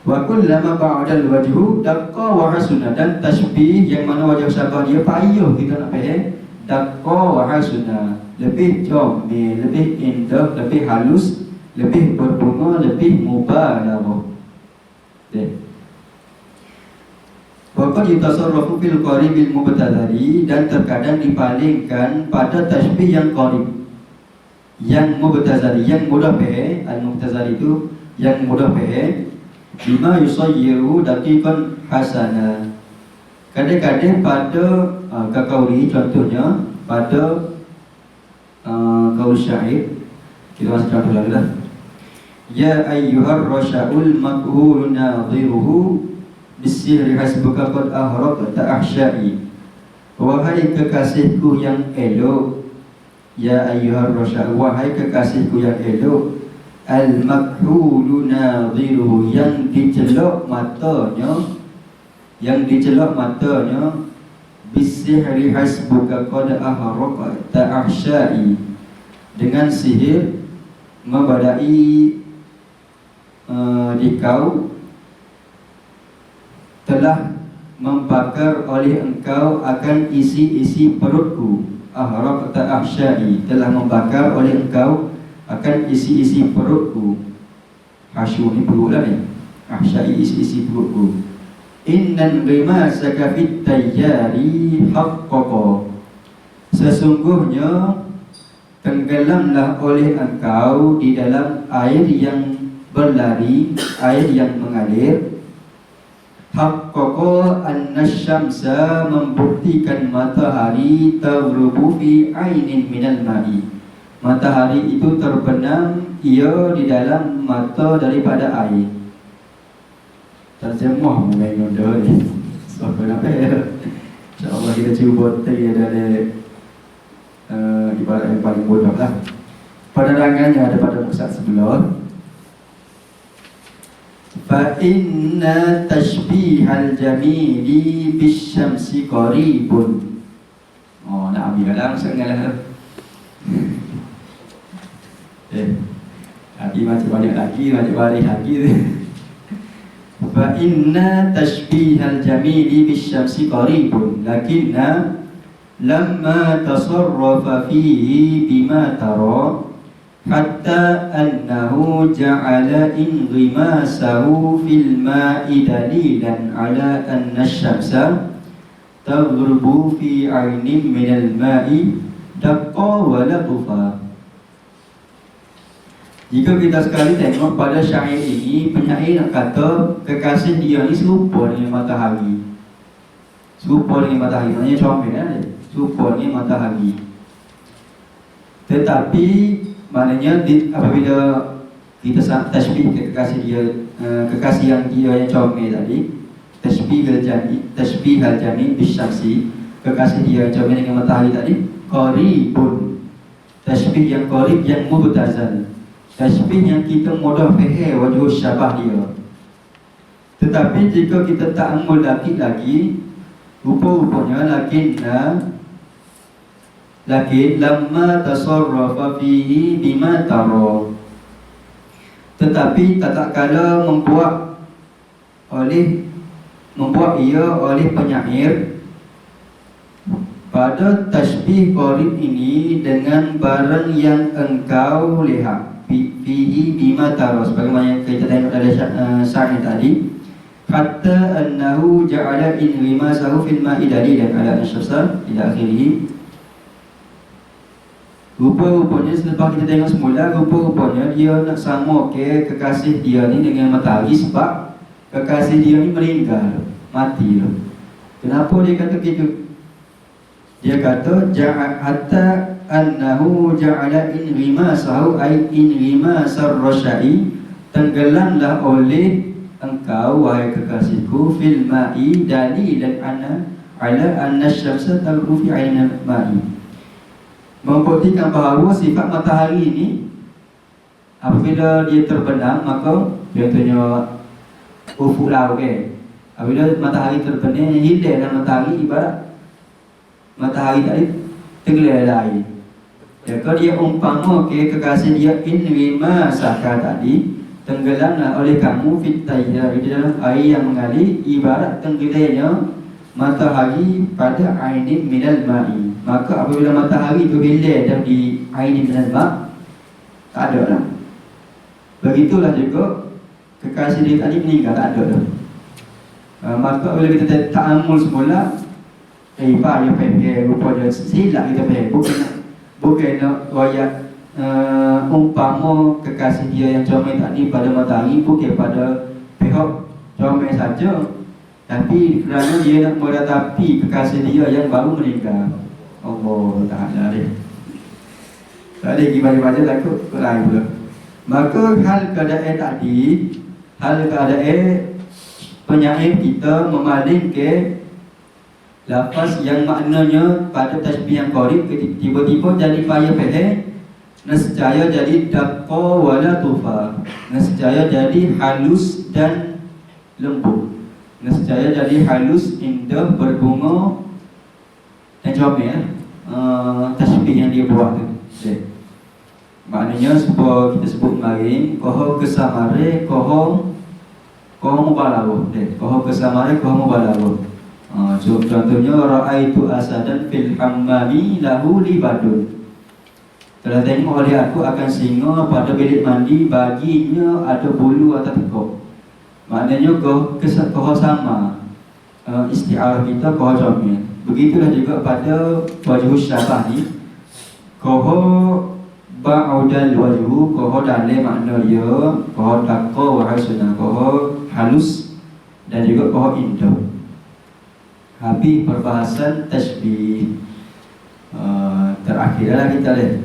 Wa kullama ba'dal wajhu daqqa wa hasuna, dan tashbih yang mana wajh syabah dia payah kita nak faham, daqqa wa hasuna, lebih comel, lebih indah, lebih halus, lebih berbunga, lebih mubalaghah. Waqad yutasarrafu fil qaribil mubtadari, dan terkadang dipalingkan pada tasbih yang qarib, yang mubtazari, yang mudah faham. Al-mubtazari itu yang mudah faham. Bima yusayyiru daqiqan hasana. Kadang-kadang pada kaqauli, contohnya pada qaul syair, kita masih contoh lagi lah. Ya ayyuhar rasya'ul makhul nadhiruhu bisihri hasbuka qad ahraqta ahsya'i. Wahai kekasihku yang elok, ya ayyuhar rasya'u, wahai kekasihku yang elok, al-makhulu nadhiruhu, yang dicelok matanya, yang dicelok matanya, bisihri hasbuka qad ahraqta ahsya'i, dengan sihir membadai dikau telah membakar oleh engkau akan isi-isi perutku. Ahraqta ahsya'i, telah membakar oleh engkau akan isi-isi perutku. Hasyu ni perut lah ni. Ahsya'i, isi-isi perutku. Innan ghimasaka fit tayyari haqqaqa, sesungguhnya tenggelamlah oleh engkau di dalam air yang berlari, air yang mengalir. Haqqaqa annasyamsa, membuktikan matahari, taghrubu fi ainin minal ma'i, matahari itu terbenam ia di dalam mata daripada air. Terjemah mulai nunda ni. So kenapa ya? InsyaAllah kita cuba tadi ada ibarat yang paling mudah lah. Penerangannya ada pada muka sebelah. Fa inna tashbihal jamili bisyamsi qaribun. Nak ambil dalam sengalah. Lagi macam banyak lagi, macam balik lagi. Fa inna tashbihal jamili bisyamsi qaribun, lakinna lamma tasarrafa fihi bima tara hatta annahu ja'ala inghimasahu fil ma'i dalilan ala anna syamsa taghrubu fi 'ainin minal ma'i daqqa wa latufa. Jika kita sekali tengok pada syair ini, penyair nak kata kekasih dia ni serupa dengan matahari. Serupa dengan matahari, maknanya comel kan dia? Serupa dengan matahari. Tetapi maknanya apabila kita tasbih kekasih dia, kekasih yang dia yang comel tadi, tasbih al-jami bisyamsi, kekasih dia yang comel dengan matahari tadi, qaribun, tasbih yang qarib, yang mubtazal, tasbih yang kita mudah faham wajh syabah dia. Tetapi jika kita ta'ammul lagi, rupa-rupanya lakin lamma tasarrafa fihi bima tara, tetapi tak kala membuat ia oleh penyair pada tasbih qarib ini dengan barang yang engkau lihat fihi bima tara, sebagaimana yang kita tengok dalam syair tadi, hatta annahu ja'ala in rimasahu fil ma'i dalilan ala an-syamsa ila akhirih. Rupa-rupanya selepas kita tengok semula, rupa-rupanya dia nak sama kekasih dia ni dengan matahari, sebab kekasih dia ni meninggal, mati lah. Kenapa dia kata begitu? Dia kata hatta annahu ja'ala in rimasahu ay in rimasar rasyai, tenggelamlah oleh engkau wahai kekasihku fil ma'i dalilan ala anna syamsa taghru fi 'ainil ma'i, membuktikan bahawa sifat matahari ini apabila dia terbenam, maka contohnya ufuk laut apabila matahari terbenam, hilanglah matahari, ibarat matahari tadi tenggelam air. Kalau dia umpama kekasih dia in rimasaka tadi, tenggelamlah oleh kamu fit tayyar, di dalam air yang mengalir, ibarat tenggelamnya matahari pada ainin minal ma'i. Maka apabila matahari itu hilang di ainin minal ma', tak ada lah. Begitulah juga kekasih dia tadi meninggal, tak ada dah. Maka apabila kita ta'amul semula, pak yang fikir rupanya silap kita fikir, bukan nak royak umpama kekasih dia yang comel tadi pada matahari bukan pada pihak comel saja, tapi kerana dia nak meratapi kekasih dia yang baru meninggal. Allah Ta'ala dia tak ada gimana-mana, takut lain pula. Maka hal keadaan tadi, hal keadaan penyair kita memalin ke lafaz yang maknanya pada tasbih yang qarib tiba-tiba jadi payah faham, nescaya jadi daqqa wala tufa, nescaya jadi halus dan lembut, nescaya jadi halus, indah, berbunga dan comel. Tasbih yang dia buat tu maknanya sebab kita sebut kemarin, koho kesamare, koho mubalaghah, koho kesamare, koho mubalaghah. Contohnya ra'aitu asadan fil hammami lahu libadun, telah tengok oleh aku akan singa pada bilik mandi, baginya ada bulu atau tekuk. Maknanya koho sama, isti'arah kita koho comel. Begitulah juga pada wajhu syabah ni, koho ba'udal wajhu, koho dalil makna dia, koho daqqa wa hasunah, koho halus dan juga koho indah. Habis perbahasan tasbih. Terakhirlah kita lihat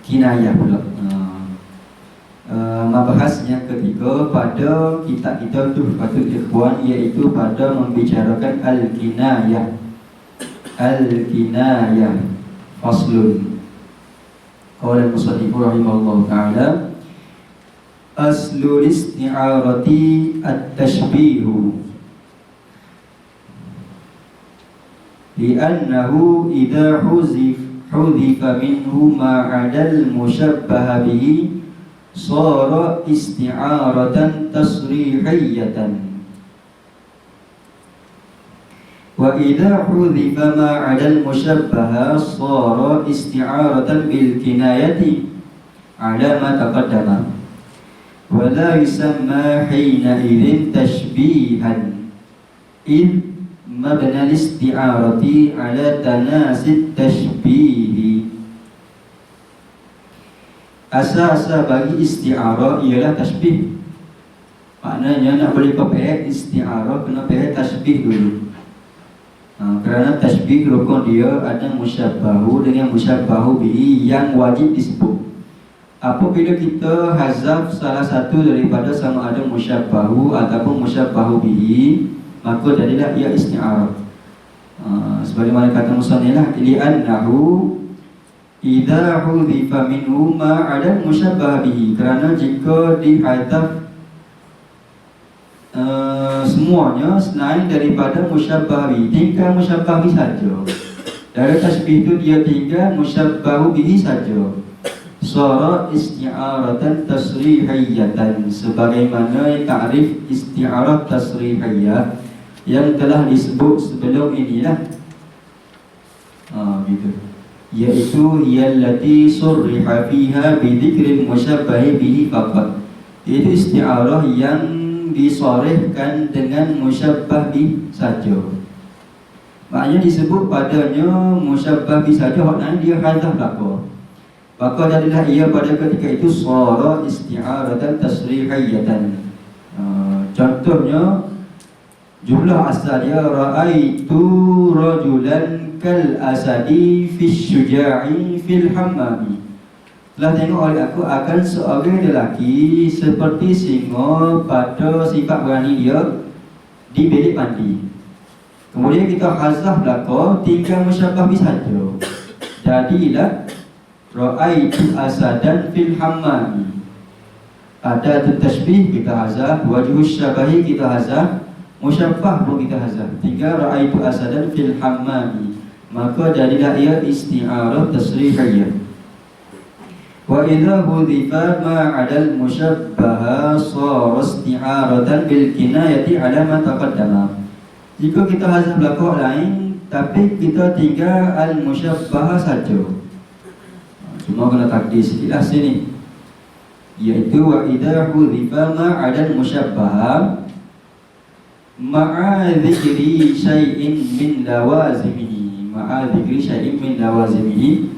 kinayah pula. Mabahas yang ketiga pada kitab kita Tuhfatul Ikhwan, iaitu pada membicarakan al-kinayah. Al-kinayah faslun. Qala al-musannif rahimahullah ta'ala, aslul isti'arati at-tashbihu, li'annahu idha huzifa minhu ma'adal mushabbaha bihi sara isti'aratan tasrihiyatan, wa idha huzifa ma'adal mushabbaha sara isti'aratan bil kinayati ala ma taqaddama, wa la yusamma hina idhin tashbihan id mabna al-isti'arati ala tanasit tashbihi. Asas bagi isti'arah ialah tasbih. Maknanya nak boleh pakai isti'arah kena pakai tasbih dulu. Kerana tasbih rukun dia ada musyabbahu dengan musyabbahu bihi yang wajib disebut. Apabila kita hazaf salah satu daripada sama ada musyabbahu ataupun musyabbahu bihi, maka jadilah ia isti'arah. Sebagaimana kata musannif, li'annahu idza hudhifa minhu ma 'ala musyabbah bihi, kerana jika dihadaf semuanya selain daripada musyabbah bihi, tinggal musyabbah bihi saja. Dari tasbih itu dia tinggal musyabbah bihi saja. sara isti'aratan tasrihiyatan, sebagaimana ta'rif isti'arah tasrihiyah yang telah disebut sebelum inilah. Gitu. Iaitu yallati surriha fiha bi dzikril musyabbahi bihi faqat. Itu isti'arah yang disorehkan dengan musyabbah bi saja. Maknanya disebut padanya musyabbah bi saja, maknanya dia hazaf belaka. Maka jadilah ia pada ketika itu sara isti'aratan tasrihiyatan. Contohnya jumlah asalnya ra'aitu rajulan kal asadi fis syuja'i fil hammami. Telah tengok oleh aku akan seorang lelaki seperti singa pada sifat berani dia di bilik mandi. Kemudian kita hazaf belaka, tinggal musyabbah bi saja. Jadilah ra'aitu asadan fil hammami. Ada tasbih kita hazaf, wajhus syabahi kita hazaf, musyabbah pun kita hazaf. Tinggal ra'aitu asadan fil hammami, maka jadilah ia isti'arah tasrihiyah. Wa idza hudhifa ma 'adal musyabbaha sara isti'aratan bil kinayati 'ala ma taqaddama. Jika kita hazaf belaka lain tapi kita tinggal al musyabbah saja, cuma kena takdir sikitlah sini, iaitu wa idza hudhifa ma 'adal musyabbaha ma'a dzikri syai'in min lawazimihi, ma'a dzikri syai'in min lawazimihi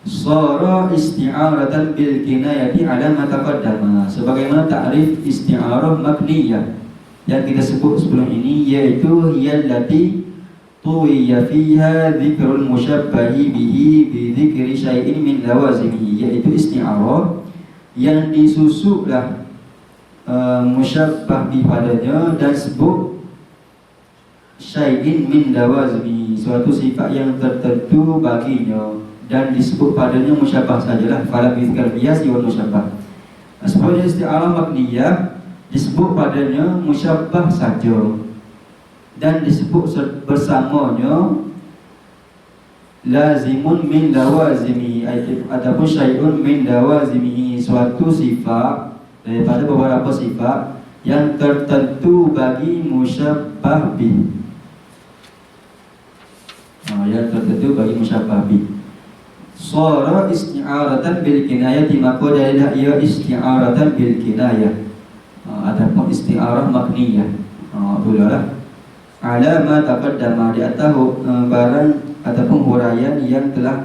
sara isti'aratan bil kinayati 'ala ma taqaddama. Sebagaimana ta'rif isti'arah makniyah yang kita sebut sebelum ini, iaitu yallati tuwiya fiha dzikrul musyabbahi bihi bi dzikri syai'in min lawazimihi, yaitu isti'arah yang disusuklah musyabbah bi padanya dan sebut syai'in min lawazimihi, suatu sifat yang tertentu baginya, dan disebut padanya musyabbah sajalah. Fala bizkar biasi wal musyabbah. Sebenarnya isti'arah makniyah disebut padanya musyabbah saja dan disebut bersamanya lazimun min lawazimihi, ataupun syai'un min lawazimihi, suatu sifat daripada beberapa sifat yang tertentu bagi musyabbah bih. Yang tertentu bagi musyabbah bih. Sara isti'aratan bil kinayati, maka jadilah ia isti'aratan bil kinayah ataupun isti'arah makniyah. Itulah ala ma taqaddama, di atas barang ataupun huraian yang telah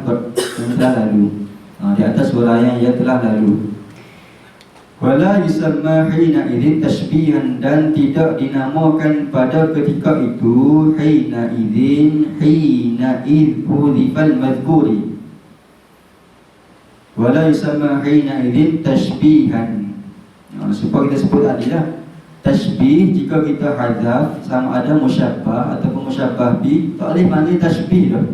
lalu, di atas huraian yang telah lalu. Wala yusamma hina idzin tashbihan, dan tidak dinamakan pada ketika itu hina idh hudhifal madhkuri. Wala yusamma hina idzin tashbihan, supaya kita sebut adilah tasbih. Jika kita hadaf sama ada musyabbah ataupun musyabbah bi, tak boleh panggil tasbih dah.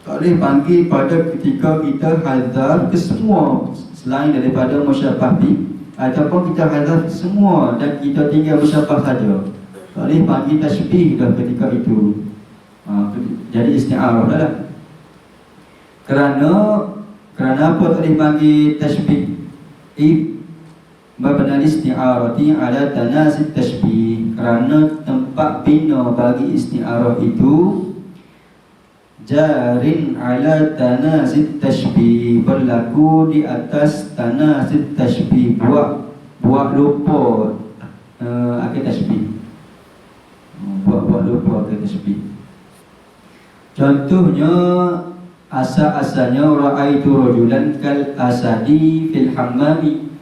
Tak boleh panggil pada ketika kita hadaf ke semua selain daripada musyabbah bi, ataupun kita hadaf semua dan kita tinggal musyabbah saja. Tak boleh panggil tasbih dah ketika itu. Jadi isti'arah dah. Kerana apa tak boleh panggil tasbih? Mabna isti'arati ala tanazit tashbih, kerana tempat bina bagi isti'arah itu jarin ala tanazit tashbih, berlaku di atas tanazit tashbih, buat lupa akhir tashbih, buat lupa akhir tashbih. Contohnya asal-asalnya ra'aitu rajulan kal asadi fil hammami,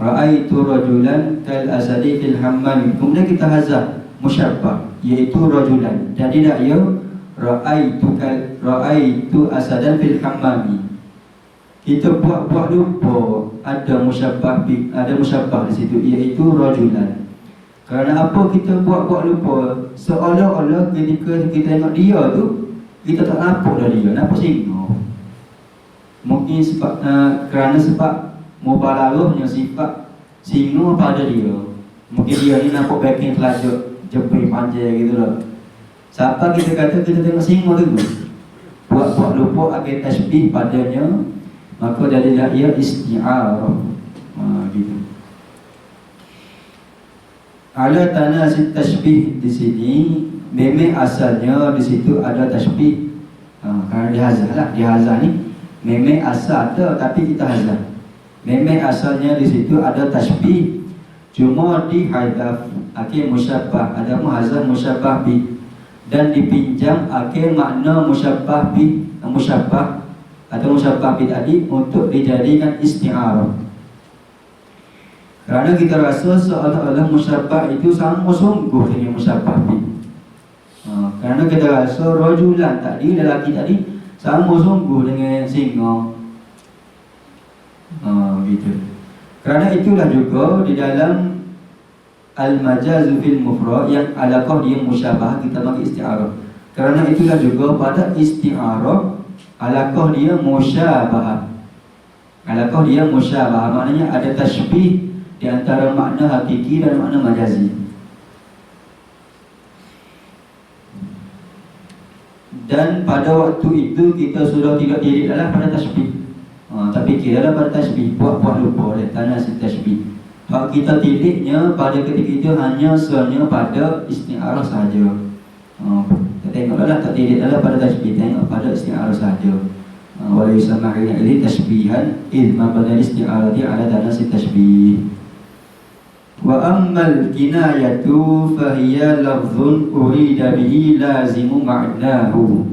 ra'aitu rajulan kal asadi fil hammami. Kemudian kita hazaf musyabbah, iaitu rajulan. Jadi dak ia ra'aitu asadan fil hammami. Kita buat lupa ada musyabbah di situ, iaitu rajulan. Kerana apa kita buat lupa? Seolah-olah ketika kita tengok dia tu, kita tak nampak dah dia, nampak singa. Mungkin sebab kerana sebab mubalarahnya sifat singa pada dia. Mungkin dia ni nampak backing telajak jepit panjang gitu lah. Siapa kita kata kita tengok singa tu, buat buat lupa akan tasbih padanya, maka jadilah ia isti'arah. Gitu. Ala tanasi tasbih di sini memang asalnya di situ ada tasbih. Kerana dihazah lah, dihazah ni memang asal ada tapi kita hazah. Memang asalnya di situ ada tasbih, cuma dihadaf akhir musyabbah, ada muhazah musyabbah bi, dan dipinjam akhir makna musyabbah bi, musyabbah atau musyabbah bi tadi untuk dijadikan isti'arah. Kerana kita rasa seolah-olah musyabbah itu sama sungguh dengan musyabbah bi. Kerana kita rasa rajulan tadi, lelaki tadi sama sungguh dengan singa. Gitu. Kerana itulah juga di dalam al-majazu fil mufrad yang alaqah dia musyabah kita bagi isti'arah. Kerana itulah juga pada isti'arah alaqah dia musyabah. Alaqah dia musyabah maknanya ada tasbih di antara makna hakiki dan makna majazi. Dan pada waktu itu kita sudah tidak diri dalam pada tasbih. Tapi kira dalam pada tasbih, buat lupa oleh tanah si tasbih. Hak kita tidiknya pada ketika itu hanya pada isti'arah sahaja. Kita tengoklah tak tidik dalam pada tasbih, tengok pada isti'arah sahaja. Walau yusama'ina ili tasbihan idma badal isti'arati ala tanah si tasbih. Wa ammal kinayatu fahiya lafzun urida bihi lazimu ma'nahu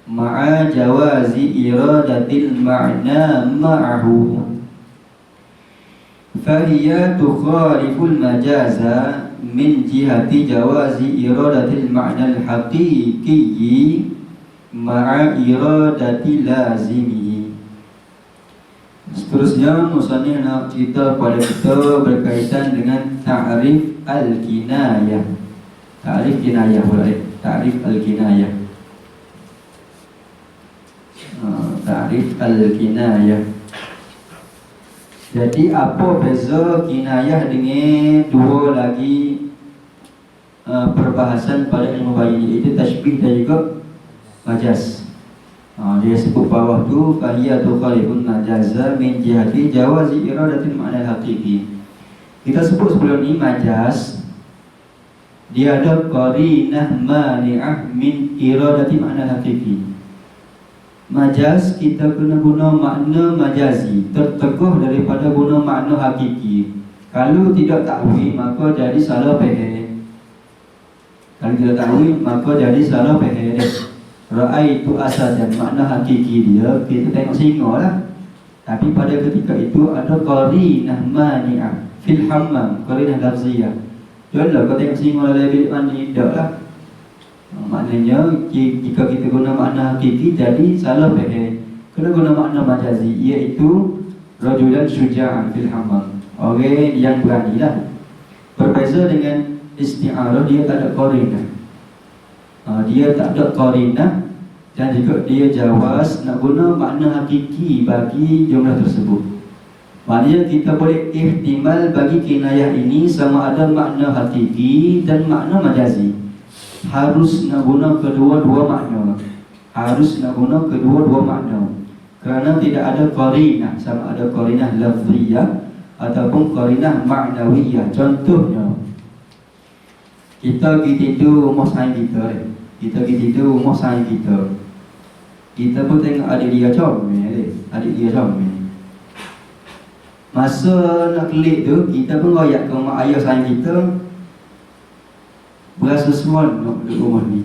ma'a jawazi iradatil ma'na ma'ahu. Fahiya tukhaliful majaza min jihati jawazi iradatil ma'na al-haqiqiyyi ma'a iradati lazimihi. Seterusnya musannif nak cerita pada kita berkaitan dengan ta'rif al-kinayah. Ta'rif kinayah pula. Ta'rif al-kinayah. Ta'rif al-kinayah. Jadi apa beza kinayah dengan dua lagi perbahasan pada ilmu bayani, itu tasbih dan juga majaz. Dia sebut bawah tu fahiyatu khalifun majaza min jihati jawazi iradatil ma'na haqiqi. Kita sebut sebelum ni majaz dia ada qarinah mani'ah min iradati ma'na haqiqi. Majaz kita kena guna makna majazi, terteguh daripada guna makna hakiki. Kalau tidak takwil maka jadi salah faham. Kalau tidak takwil maka jadi salah faham. Ra'aitu asadan, makna hakiki dia kita tengok singa lah. Tapi pada ketika itu ada qarinah mani'ah fil hammam, qarinah lafziyah. Contoh kau tengok singa dalam bilik mandi, tak lah. Maknanya jika kita guna makna hakiki jadi salah faham. Kena guna makna majazi, iaitu rajulan syuja'an fil hammam, orang yang berani lah. Berbeza dengan isti'arah, dia tak ada qarinah. Dia tak ada qarinah dan juga dia jawaz nak guna makna hakiki bagi jumlah tersebut. Maknanya kita boleh ihtimal bagi kinayah ini sama ada makna hakiki dan makna majazi. Harus nak guna kedua-dua makna. Harus nak guna kedua-dua makna. Kerana tidak ada qarinah, sama ada qarinah lafziyah ataupun qarinah ma'nawiyah. Contohnya kita pergi tidur rumah saing kita. Kita pergi tidur rumah saing kita. Kita pun tengok adik dia comel. Adik dia comel. Masa nak kelik tu, kita pun royak ke mak ayah saing kita. Berasa seronok duduk rumah ni.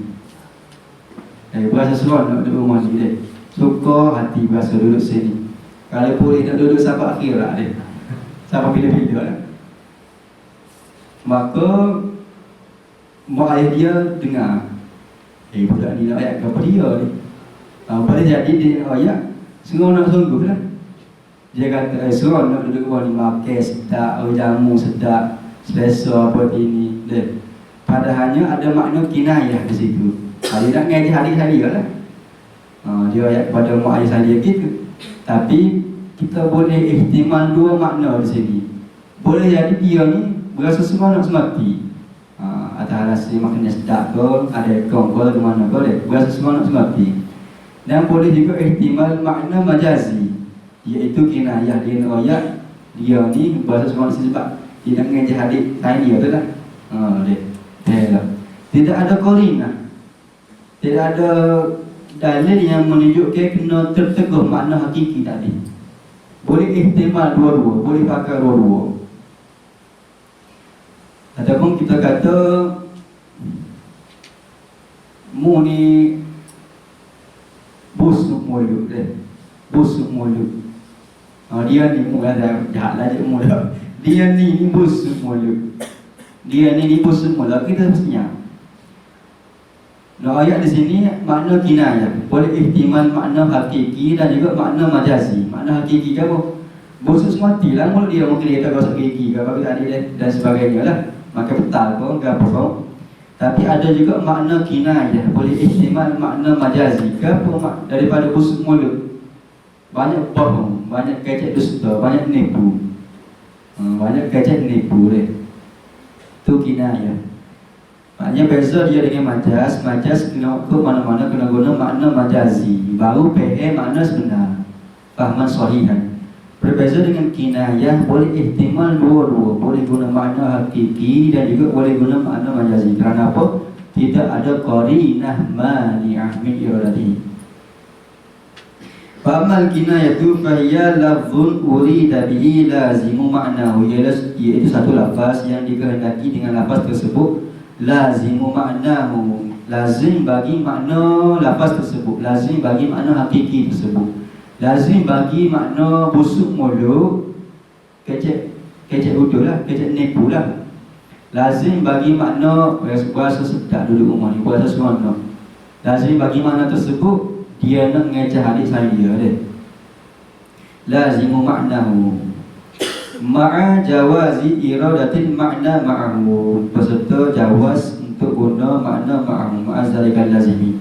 Berasa seronok duduk rumah ni deh. Suka hati berasa duduk sini. Kalau boleh nak duduk sampai akhir lah deh. Sampai bila-bila lah. Maka mak ayah dia dengar, budak ni nak ayat ke apa dia ni. Boleh jadi dia nak ayat seronok sungguh lah. Dia kata seronok duduk rumah ni, makan sedap, jamu sedap, selesa apa ini deh. Padahalnya ada makna kinayah di situ. Dia nak ngaji hari-hari lah. Dia ayat kepada mak ayah saya gitu. Tapi kita boleh ihtimal dua makna di sini. Boleh jadi dia ni berasa seronok semati. Atas rasa makannya sedap ke, ada ekor ke, ke mana ke, berasa seronok semati. Dan boleh juga ihtimal makna majazi, iaitu kinayah dia nak royak dia ni bahasa semua sebab dia nak mengajar adik saya dia tu lah. Tidak ada qarinah, tidak ada dalil yang menunjukkan kena terteguh makna hakiki tadi. Boleh ihtimal dua-dua, boleh pakai dua-dua. Ataupun kita kata mu ni busuk mulut busuk mulut. Dia ni mu ada jahat lah mu dah. Dia ni busuk mulut. Dia ni busuk mulut. Kita mestinya ayat di sini makna kinayah, boleh ihtimal makna hakiki dan juga makna majazi. Makna hakiki ke apa? Busuk mati lah mulut dia, mungkin dia tak gosok gigi ke apa tadi dan sebagainya lah. Maka betal kau ke apa kau. Tapi ada juga makna kinayah, boleh ihtimal makna majazi ke apa daripada busuk mulut. Banyak bohong, banyak kecek dusta, banyak nipu. Banyak kecek nipu deh. Tu kinayah. Maknanya beza dia dengan majaz. Majaz kena ke mana-mana kena guna makna majazi, baru PE makna sebenar, fahman sahihan. Berbeza dengan kinayah, boleh ihtimal dua-dua, boleh guna makna hakiki dan juga boleh guna makna majazi. Kerana apa? Tidak ada qarinah mani'ah min iradati. Fa'amal kinayatu fahiya lafzun urida bihi lazimu ma'nahu, iaitu satu lafaz yang dikehendaki dengan lafaz tersebut lazimu ma'nahu, lazim bagi makna lafaz tersebut, lazim bagi makna hakiki tersebut, lazim bagi makna busuk mulut, kecek udul lah, kecek nipu lah. Lazim bagi makna bahasa sedap duduk rumah ni, bahasa seronok. Lazim bagi makna tersebut, dia nak mengajar adik saya dia. Lazimu ma'nahu ma'a jawazi iradatin makna ma'ahu, beserta jawaz untuk guna makna ma'ahu, ma'azalikal lazimi.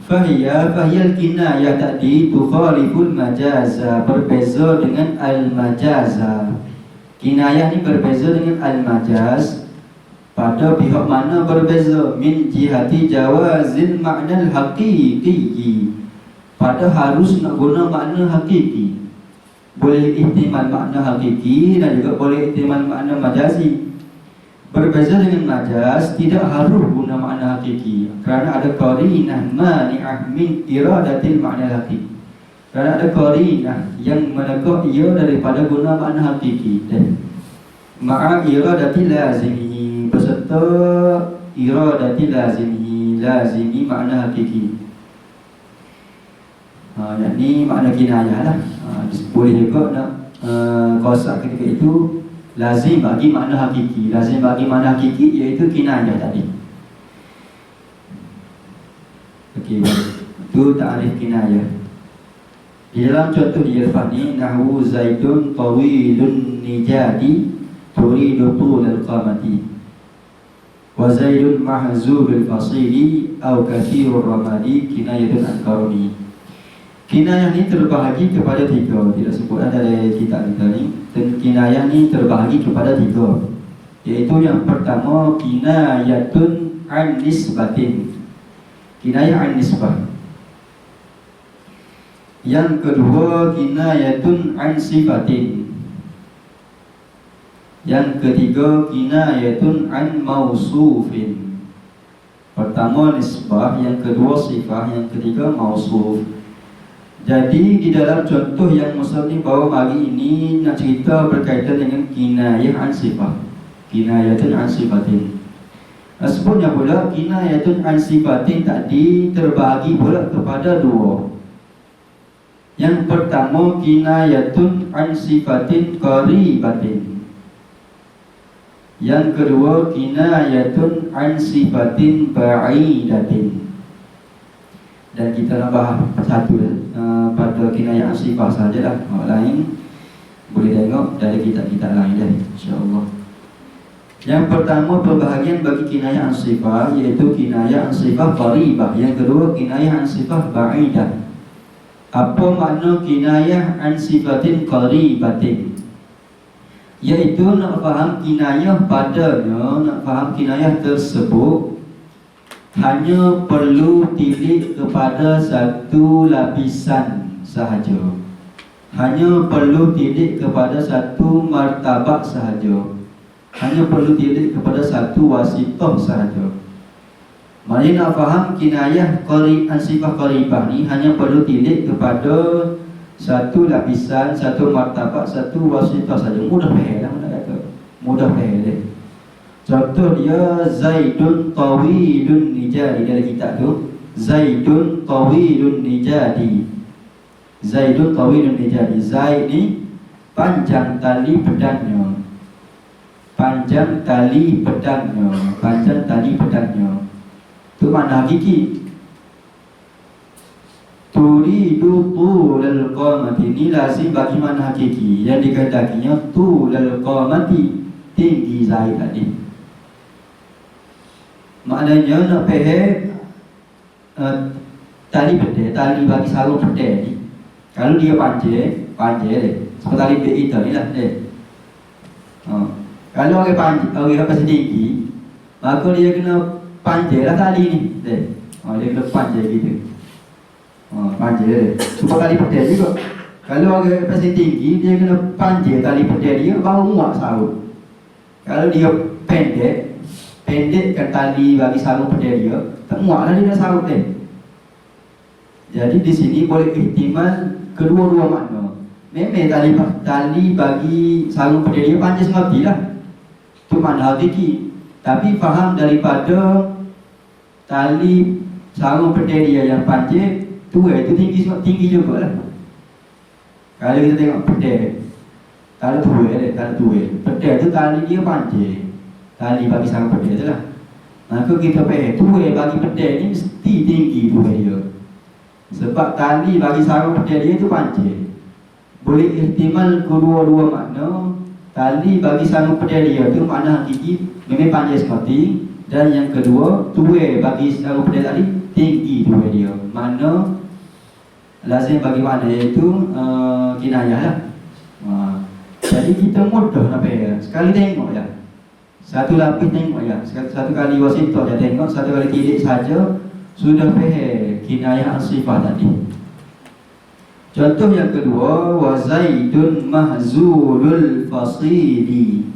Fahiyal kinayah tadi tukhaliful majaza, berbeza dengan al-majaza. Kinayah ni berbeza dengan al-majaz pada pihak mana berbeza, min jihati jawazil makna al-haqiqi, pada harus nak guna makna hakiki. Boleh ihtimal makna hakiki dan juga boleh ihtimal makna majazi. Berbeza dengan majaz, tidak harus guna makna hakiki kerana ada qarinah mani'ah min iradatil makna hakiki. Kerana ada qarinah yang menegak ia daripada guna makna hakiki. Dan ma'a iradatil lazimi, beserta iradatil lazimi, lazimi makna hakiki. Yang ni makna kinayah lah. Boleh juga nak kosak ketika itu lazim bagi makna hakiki. Lazim bagi makna hakiki iaitu kinayah tadi. Okey, itu ta'rif kinayah. Di dalam contoh di depan ni, nahwu zaidun tawilun nijadi turidu tulal qamati, wa zaidun mahzurul fasili au kathirur ramadi kinayatun an qarni. Kinayah ni terbahagi kepada tiga, tidak sebut ada dari kitab kita ni. Dan kinayah ni terbahagi kepada tiga, iaitu yang pertama kinayatun an nisbatin, kinayah an nisbah. Yang kedua kinayatun an sifatin. Yang ketiga kinayatun an mausufin. Pertama nisbah, yang kedua sifah, yang ketiga mausuf. Jadi di dalam contoh yang muslim bawa hari ini nak cerita berkaitan dengan kinayah an sifah, kinayatun an sifatin. Sebutnya pula kinayatun an sifatin tadi terbahagi pula kepada dua. Yang pertama kinayatun an sifatin qaribatin. Yang kedua kinayatun an sifatin ba'idatin. Dan kita nak bahas satu pada kinayah sifah sajalah. Lain boleh tengok dari kitab-kitab lain dah, insya-Allah. Yang pertama pembahagian bagi kinayah sifah iaitu kinayah sifah qaribah. Yang kedua kinayah sifah ba'idah. Apa makna kinayah an sifatin qaribatin? Iaitu nak faham kinayah padanya, nak faham kinayah tersebut hanya perlu tilik kepada satu lapisan sahaja. Hanya perlu tilik kepada satu martabat sahaja. Hanya perlu tilik kepada satu wasitah sahaja. Maknanya nak faham kinayah sifat qaribah ni hanya perlu tilik kepada satu lapisan, satu martabat, satu wasitah saja. Mudah faham lah nak kata. Mudah faham dia. Contoh dia Zaidun tawilun nijadi. Dalam kitab tu Zaidun tawilun nijadi. Zaidun tawilun nijadi. Zaid ni panjang tali pedangnya. Panjang tali pedangnya. Panjang tali pedangnya. Itu makna hakiki. Turidu tulal qamati. Ini lazim bagi makna hakiki. Yang dikatakannya tulal qamati, tinggi Zaid tadi. Maknanya nak faham tali pedang, tali bagi sarung pedang ni. Kalau dia panjang dia. Seperti tali pedang kita ni lah dia. Kalau orang panjang, orang apa tinggi, maka dia kena panjang lah tali ni dia. Dia kena panjang gitu. Panjang dia. Sebab tali pedang juga. Kalau orang pasal tinggi, dia kena panjang tali pedang dia baru muat sarung. Kalau dia pendekkan tali bagi sarung pedang dia, tak muatlah dia nak sarung dia. Jadi di sini boleh ihtimal kedua-dua makna. Memang tali bagi sarung pedang dia panjang semati lah. Itu makna hakiki. Tapi faham daripada tali sarung pedang dia yang panjang tu itu tinggi juga lah. Kalau kita tengok pedang, tak ada tua. Pedang tu tali dia panjang. Tali bagi sarung pedang tu lah. Maka kita faham tua bagi pedang ni mesti tinggi tua dia. Sebab tali bagi sarung pedang dia tu panjang. Boleh ihtimal kedua-dua makna. Tali bagi sarung pedang dia tu makna hakiki memang panjang seperti. Dan yang kedua, tua bagi sarung pedang tadi tinggi tua dia. Makna lazim bagi makna iaitu kinayah lah. Jadi kita mudah nak faham. Sekali tengok ya. Satu lapis tengok ya. Satu kali wasitah dia tengok, satu kali tilik saja sudah faham kinayah sifat tadi. Contoh yang kedua, wa Zaidun mahzulul fasili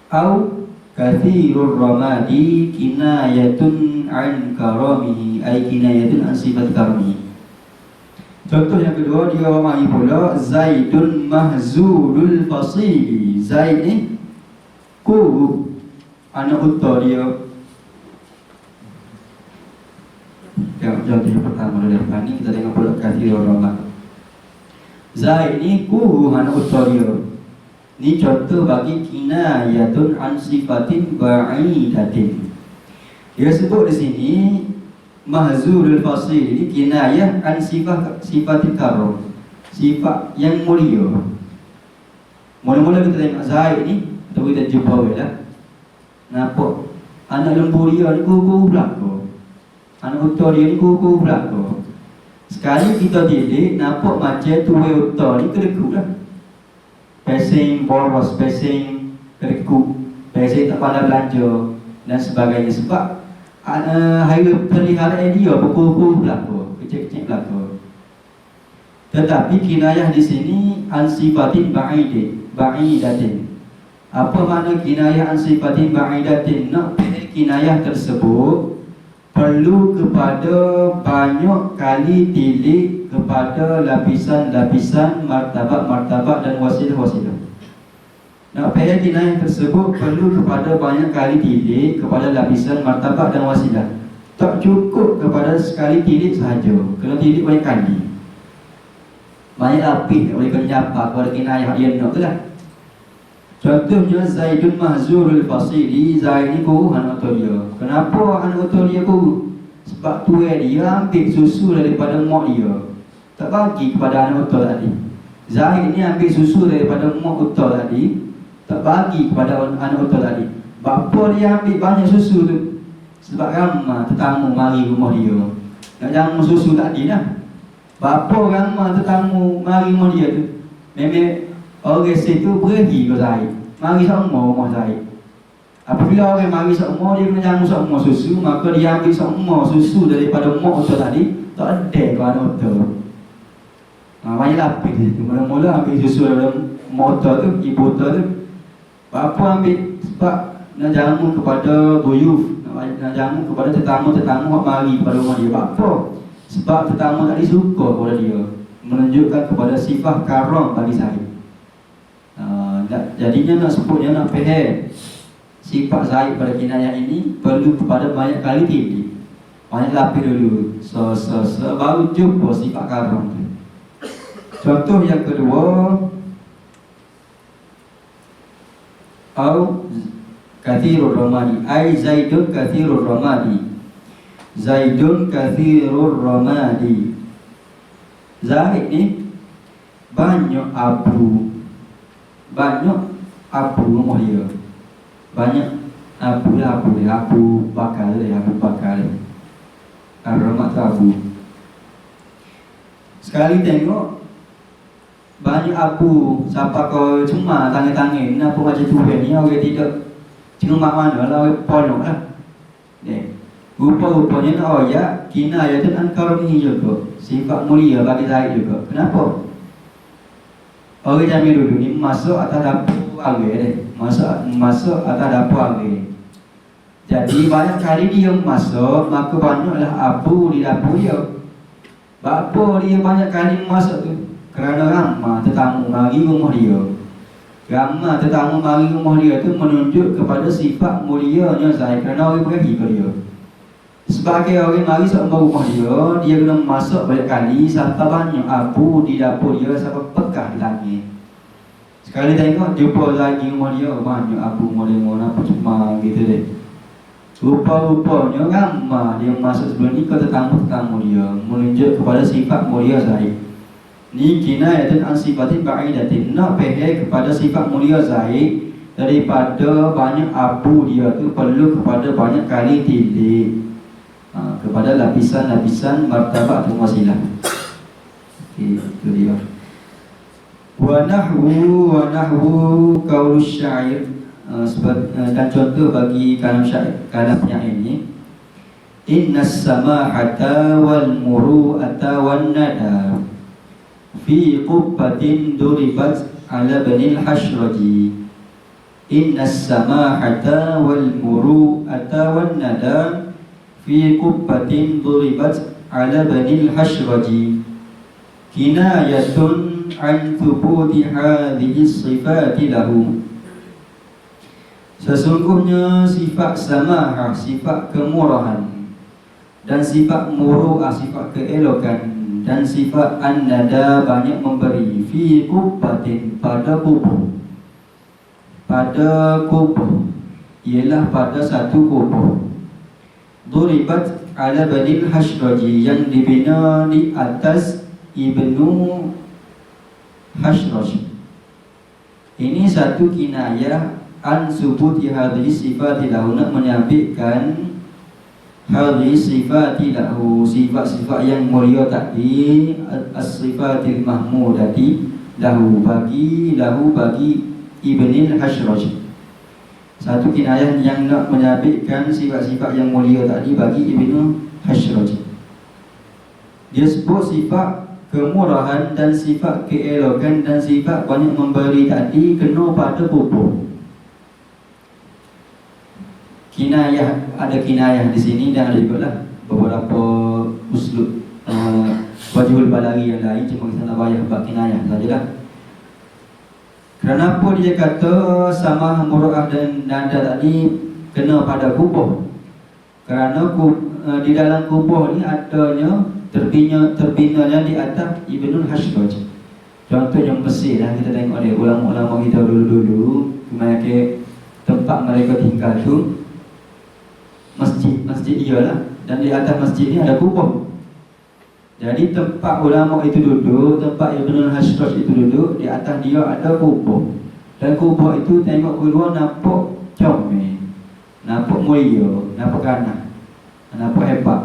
au kathirur ramadi kinayatun an karamihi, ay kinayatun an sifat karamihi. Contoh yang kedua dia mari pula Zaidun mahzulul fasili. Zaid ni ku anak unta dia. Contoh yang pertama dari depan ni kita tengok pula kathirur ramadi. Zaid ni ku anak unta dia. Ni contoh bagi kinayatun an sifatin ba'idatin. Dia sebut di sini mahzulul fasil ini kinayah an sifatin karam, sifat yang mulia. Mula-mula kita tengok Zaid ni, atau kita jumpa lah. Nampak anak lembu dia ni kuku belakang, anak unta dia ni kuku belakang. Sekali kita tilik, nampak macam tuai unta ni kedekut lah. Pesing boros, pesing kedekut, pesing tak pandai belanja dan sebagainya. Sebab hari peliharaan dia berkuku belakang, kecil-kecil belakang. Tetapi kinayah di sini an sifatin ba'idatin. Apa makna kinayah an sifatin ba'idatin? Nak kinayah tersebut perlu kepada banyak kali tilik kepada lapisan-lapisan, martabat-martabat dan wasilah-wasilah. Nak faham kinayah tersebut perlu kepada banyak kali tilik kepada lapisan, martabat dan wasilah. Tak cukup kepada sekali tilik sahaja, kena tilik banyak kali. Banyak lapis oleh penyapa kepada kinayah dia nak tu lah. Contohnya Zaidun mahzulul fasili. Zaid ni guru anak unta dia. Kenapa anak unta dia guru? Sebab tua dia ambil susu daripada mak dia, tak bagi kepada anak unta tadi. Zaid ni ambil susu daripada mak unta tadi, tak bagi kepada anak unta tadi. Bapa dia ambil banyak susu tu sebab ramai tetamu mari rumah dia nak jamu susu tadi lah. Bapa ramai tetamu mari rumah dia tu, memang orang situ pergi ke Zaid, mari sama rumah Zaid. Apabila orang mari semua, dia kena jamu semua susu, maka dia ambil semua susu daripada mak otak tadi, tak ada ke anak otak. Banyak lapis itu. Mula-mula ambil susu daripada mak otak tu, ibu otak tu. Bapa ambil sebab nak jamu kepada buyuf, nak jamu kepada tetamu-tetamu yang mari pada rumah dia. Bapa sebab tetamu tadi suka kepada dia, menunjukkan kepada sifat karam bagi saya. Jadinya nak sebutnya, nak faham sifat Zaid pada kinayah ini perlu kepada banyak kali tinggi, banyak lapis dulu, baru jumpa sifat karam tu. Contoh yang kedua, au kathirur ramadi, ai Zaidun kathirur ramadi. Zaidun kathirur ramadi. Zaid ni banyak abu, rumah dia. Banyak abu bakar. Ramak tu abu. Sekali tengok banyak abu, siapa kau cuma tangan-tangan, kenapa macam tu ni, orang tidak cuma mana lah, orang ponok lah. Rupa-rupanya nak ayat, kinayah tu angkar ni juga, sifat mulia bagi Zaid juga. Kenapa? Orang Jamil dulu ni masuk atas dapur agak masuk atas dapur agak. Jadi banyak kali dia masuk, maka banyaklah abu di dapur dia. Bapa dia banyak kali masuk tu kerana ramah tetamu mari rumah dia. Ramah tetamu mari rumah dia tu menunjuk kepada sifat mulianya Zaid, kerana orang pergi ke dia. Sebagai orang mari sama rumah dia kena masuk banyak kali sampai banyak abu di dapur dia, sampai pekah di langit. Sekali tengok jumpa lagi rumah dia, banyak abu model-model apa cuma gitu deh. Rupa-rupanya ramah dia masuk sebelum ni ke tetamu-tetamu dia, menunjuk kepada sifat mulia Zaid. Ni kinayatun an sifatin ba'idatin, nak faham kepada sifat mulia Zaid daripada banyak abu dia tu perlu kepada banyak kali tilik, kepada lapisan-lapisan martabat atau wasilah. Okey, itu dia. Wa nahwu qaulus syair, dan contoh bagi kalam syair, kalam penyair ini. Innas samahata wal muru'ata wan nada fi qubbatin duribat ala banil hashraji. Innas samahata wal muru'ata wan nada fi qubbatin duribat ala banil hashraji. Kinayatun an thubuti hadhihi sifati lahu. Sesungguhnya sifat samahah, sifat kemurahan, dan sifat muru'ah, sifat keelokan, dan sifat an-nada, banyak memberi, fi qubbatin, pada kubur. Pada kubur ialah pada satu kubur. Duribat ala banil hashraji, yang dibina di atas Ibnu Hashraj. Ini satu kinayah an subuti hadhihi sifati lahu, nak menyampaikan hadhihi sifati lahu, sifat-sifat yang mulia tadi, as-sifatil mahmudati lahu, bagi Ibnu Hashraj. Satu kinayah yang nak menyampaikan sifat-sifat yang mulia tadi bagi Ibnu Hashraj. Dia sebut sifat kemurahan dan sifat keelokan dan sifat banyak memberi tadi kena pada kubur. Kinayah, ada kinayah di sini dan ada juga lah beberapa uslub wajibul balaghi yang lain, cuma kita nak bayar bab kinayah sajalah. Kenapa dia kata sama muru'ah dan nada tadi kena pada kubur? Kerana di dalam kubur ni adanya terbinanya di atas Ibnu Hashraj. Contohnya Mesir lah, kita tengok dia ulama-ulama kita dulu-dulu ke tempat mereka tinggal tu masjid dia lah, dan di atas masjid ni ada kubur. Jadi tempat ulama itu duduk, tempat Ibnu Hashraj itu duduk, di atas dia ada kubur. Dan kubur itu tengok keluar nampak comel, nampak mulia, nampak ganas, nampak hebat.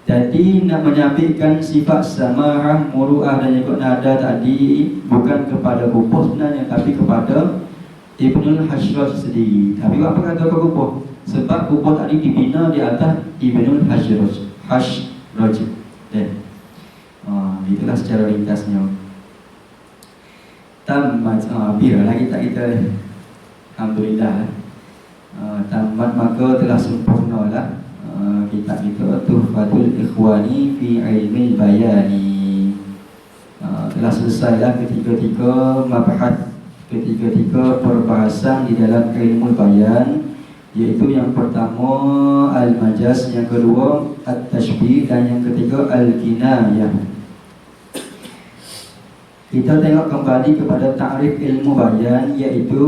Jadi nak menyampaikan sifat samahah, muru'ah dan juga nada tadi bukan kepada kubur sebenarnya, tapi kepada Ibnul Hajraj sendiri. Tapi apa kata kau kubur? Sebab kubur tadi dibina di atas Ibnul Hajraj. Itulah secara ringkasnya. Tamat bila lagi tak kita, alhamdulillah. Tamat maka telah sempurnalah kitab kita Tuhfatul Ikhwani fi Ilmil Bayani. Telah selesailah ketiga-tiga mabahas, ketiga-tiga perbahasan di dalam ilmu bayan, iaitu yang pertama al-majaz, yang kedua at-tashbih, dan yang ketiga al-kinayah. Kita tengok kembali kepada ta'rif ilmu bayan, iaitu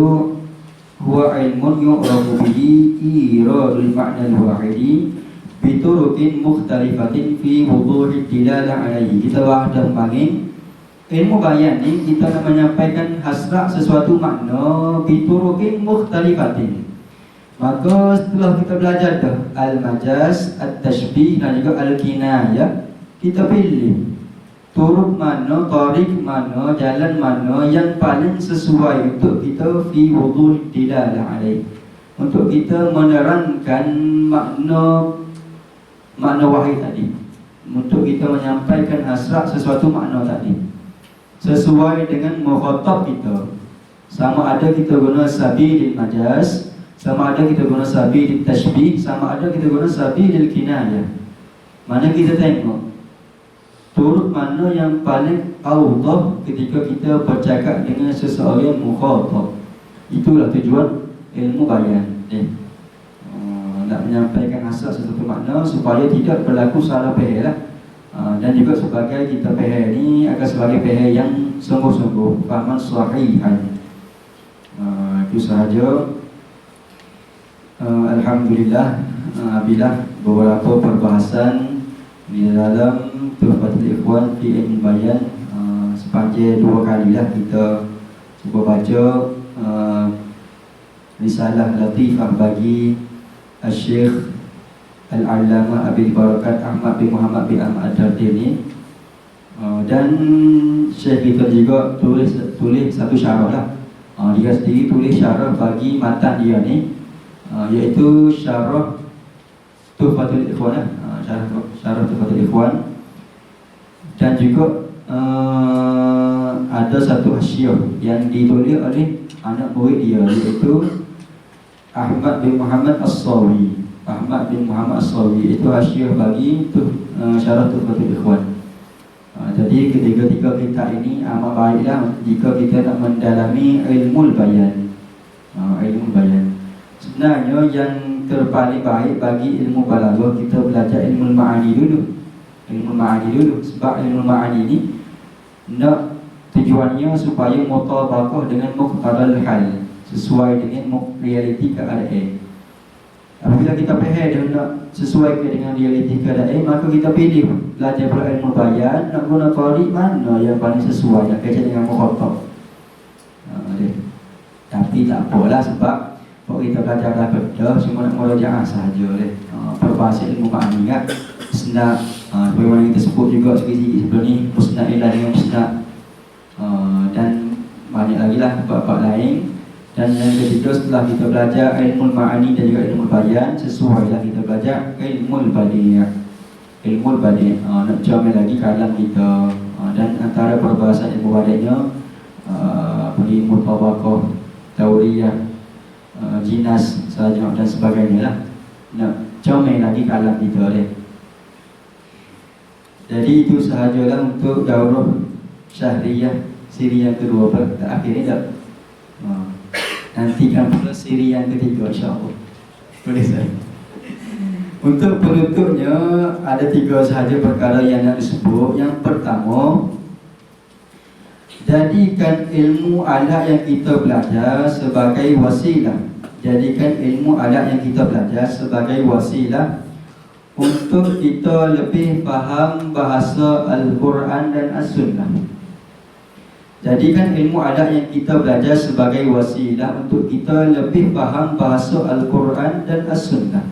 huwa ilmun yu'rafu bihi iradul ma'na al-wahidi biturukin mukhtalifatin fi wuduhi dilalah alaihi. Kita dah panggil ilmu bayan ni, kita nak menyampaikan hasrat sesuatu makna biturukin mukhtalifatin. Maka setelah kita belajar dah al-majaz, at-tashbih dan juga al-kinayah, kita pilih turuk mana, tarik mana, jalan mana yang paling sesuai untuk kita fi wuduh dilalah alaih, untuk kita menerangkan makna wahid tadi, untuk kita menyampaikan hasrat sesuatu makna tadi sesuai dengan mukhatab kita. Sama ada kita guna sabilil majaz, sama ada kita guna sabilil tashbih, sama ada kita guna sabilil kinayah. Mana kita tengok turut mana yang paling awdah ketika kita bercakap dengan seseorang mukhatab. Itulah tujuan ilmu bayan. Nak menyampaikan hasrat sesuatu makna supaya tidak berlaku salah faham lah. Dan juga sebagai kita faham ni akan sebagai faham yang sungguh-sungguh, fahaman sahihan. Itu sahaja. Alhamdulillah, bila beberapa perbahasan di dalam Tuhfatul Ikhwan fi Ilmil Bayan, sepanjang 2 kalilah kita cuba baca risalah latifah bagi Syekh Al-Allamah Abil Barakat Ahmad bin Muhammad bin Ahmad Ad-Dardir. Dan Syekh kita juga tulis satu syarah lah. Dia sendiri tulis syarah bagi matan dia ni, iaitu syarah Tuhfatul Ikhwan, syarah Tuhfatul Ikhwan. Dan juga ada satu hasyiah yang ditulis oleh anak murid dia, iaitu Ahmad bin Muhammad As-Sawi. Ahmad bin Muhammad As-Sawi itu hasyiah bagi syarah Tuhfatul Ikhwan. Jadi ketiga-tiga kitab ini amat baiklah jika kita nak mendalami ilmu bayan. Ilmu bayan sebenarnya yang terpaling baik bagi ilmu balaghah, kita belajar ilmu ma'ani dulu. Ilmu ma'ani dulu, sebab ilmu ma'ani ni nak tujuannya supaya mutabaqah dengan muqtadal hal, sesuai dengan realiti keadaan. Apabila kita faham dia nak sesuai dengan realiti keadaan, maka kita pilih belajar pula ilmu bayan, nak guna tarik mana yang paling sesuai, nak kaitan dengan mukhatab. Tapi tak apalah, sebab kalau kita belajar bedah cuma nak merajaah sahaja deh. Perbahasan ilmu ma'ani kan senang. Bagaimana kita sebut juga sikit-sikit sebelum ni, musnad ilah dengan musnad, dan banyak lagi lah bab-bab lain. Dan yang ketiga, setelah kita belajar ilmu ma'ani dan juga ilmu bayan, sesuailah kita belajar ilmu badi'. Ilmu badi', nak comel lagi kalam kita. Dan antara perbahasan ilmu badi'nya bagi mutabaqah, tauriyah, jinas, sajak dan sebagainya lah. Nak comel lagi kalam kita deh. Jadi itu sahajalah untuk daurah syahriyah siri yang kedua. Akhir ni tak? Nantikan pula siri yang ketiga, insyaAllah. Boleh saya? Untuk penutupnya ada 3 sahaja perkara yang nak disebut. Yang pertama, jadikan ilmu alat yang kita belajar sebagai wasilah. Jadikan ilmu alat yang kita belajar sebagai wasilah untuk kita lebih faham bahasa Al-Quran dan As-Sunnah. Jadikan ilmu adat yang kita belajar sebagai wasilah untuk kita lebih faham bahasa Al-Quran dan As-Sunnah.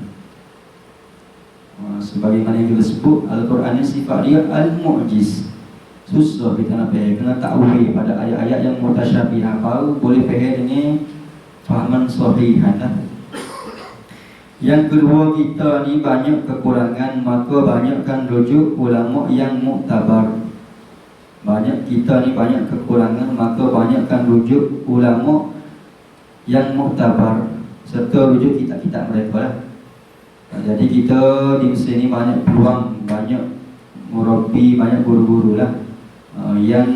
Sebagaimana yang kita sebut, Al-Quran ni sifat dia Al-Mu'jiz. Susah kita nak faham, kena ta'wil pada ayat-ayat yang mutasyabihah. Baru boleh faham dengan fahaman sahihan lah. Yang kedua, kita ni banyak kekurangan, maka banyakkan rujuk ulama yang muktabar. Kita ni banyak kekurangan, maka banyakkan rujuk ulama yang muktabar serta rujuk kitab-kitab mereka lah. Jadi kita di Mesir ni banyak peluang, banyak murabi, banyak guru-guru lah. Yang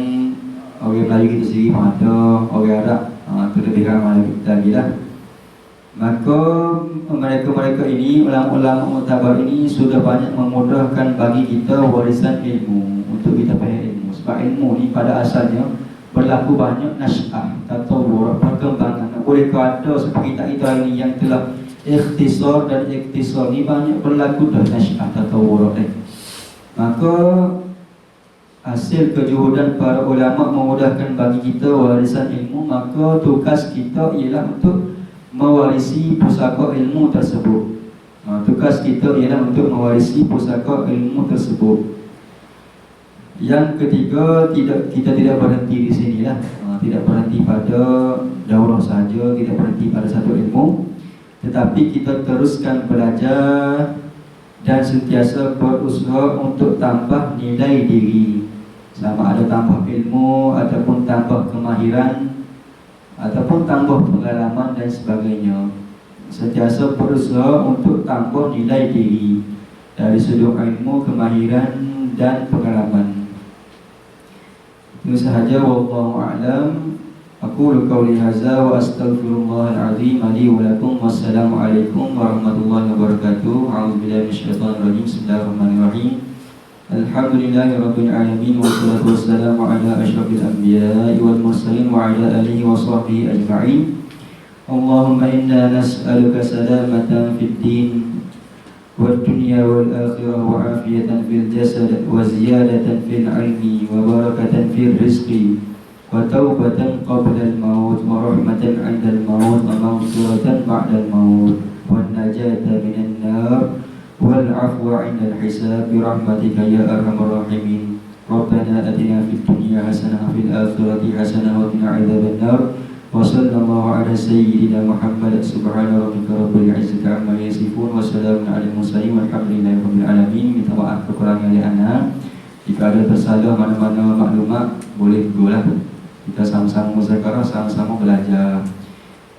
orang Melayu kita sendiri pun ada, orang Arab terlebih ramai lagi lah. Maka mereka-mereka ini, ulama-ulama muktabar ini sudah banyak memudahkan bagi kita warisan ilmu, untuk kita faham ilmu. Sebab ilmu ni pada asalnya berlaku banyak nasy'ah atau perkembangan. Boleh ada seperti kita hari ini yang telah ikhtisar, dan ikhtisar ni banyak berlaku dah nasy'ah atau wurud. Maka hasil kejuhudan para ulama memudahkan bagi kita warisan ilmu, maka tugas kita ialah untuk mewarisi pusaka ilmu tersebut. Tugas kita ialah untuk mewarisi pusaka ilmu tersebut. Yang ketiga, kita tidak berhenti di sini lah. Tidak berhenti pada daurah saja, tidak berhenti pada satu ilmu, tetapi kita teruskan belajar dan sentiasa berusaha untuk tambah nilai diri, sama ada tambah ilmu ataupun tambah kemahiran ataupun tambah pengalaman dan sebagainya. Sentiasa berusaha untuk tambah nilai diri dari sudut ilmu, kemahiran dan pengalaman. Itu sahaja, wallahu a'lam. Aqulu qawli hadza wa astaghfirullahal azim li wa lakum. Wassalamu alaikum warahmatullahi wabarakatuh. A'udzubillahi minasyaitonir rajim. Bismillahirrahmanirrahim. Alhamdulillahi rabbil alamin, wassalatu wassalamu ala asyrafil anbiya'i wal mursalin wa ala alihi wa sahbihi ajma'in. Allahumma inna nas'aluka salamatan fid din wad dunya wal akhirah, wa afiyatan fil jasad, wa ziyadatan fil ilmi, wa barakatan fil rizqi, wa taubatan qabla al maut, wa rahmatan 'inda al maut, wa maghfiratan ba'da al maut, wa najata minan nar, wal afwa 'inda al-hisab bi rahmatika ya arhamar rahimin. Rabbana atina fid dunya hasanah wa fil akhirati hasanah wa qina adzaban nar. Wa sallallahu ala sayyidina Muhammad. Subhana rabbika rabbil izzati amma yasifun, wa salamun alal mursalin, walhamdulillahi rabbil alamin. Minta maaf kekurangan dari ana. Jika ada tersalah mana-mana maklumat, boleh teguhlah. Kita sama-sama muzakarah, sama-sama belajar.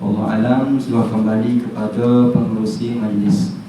Allah alam. Silakan kembali kepada pengerusi majlis.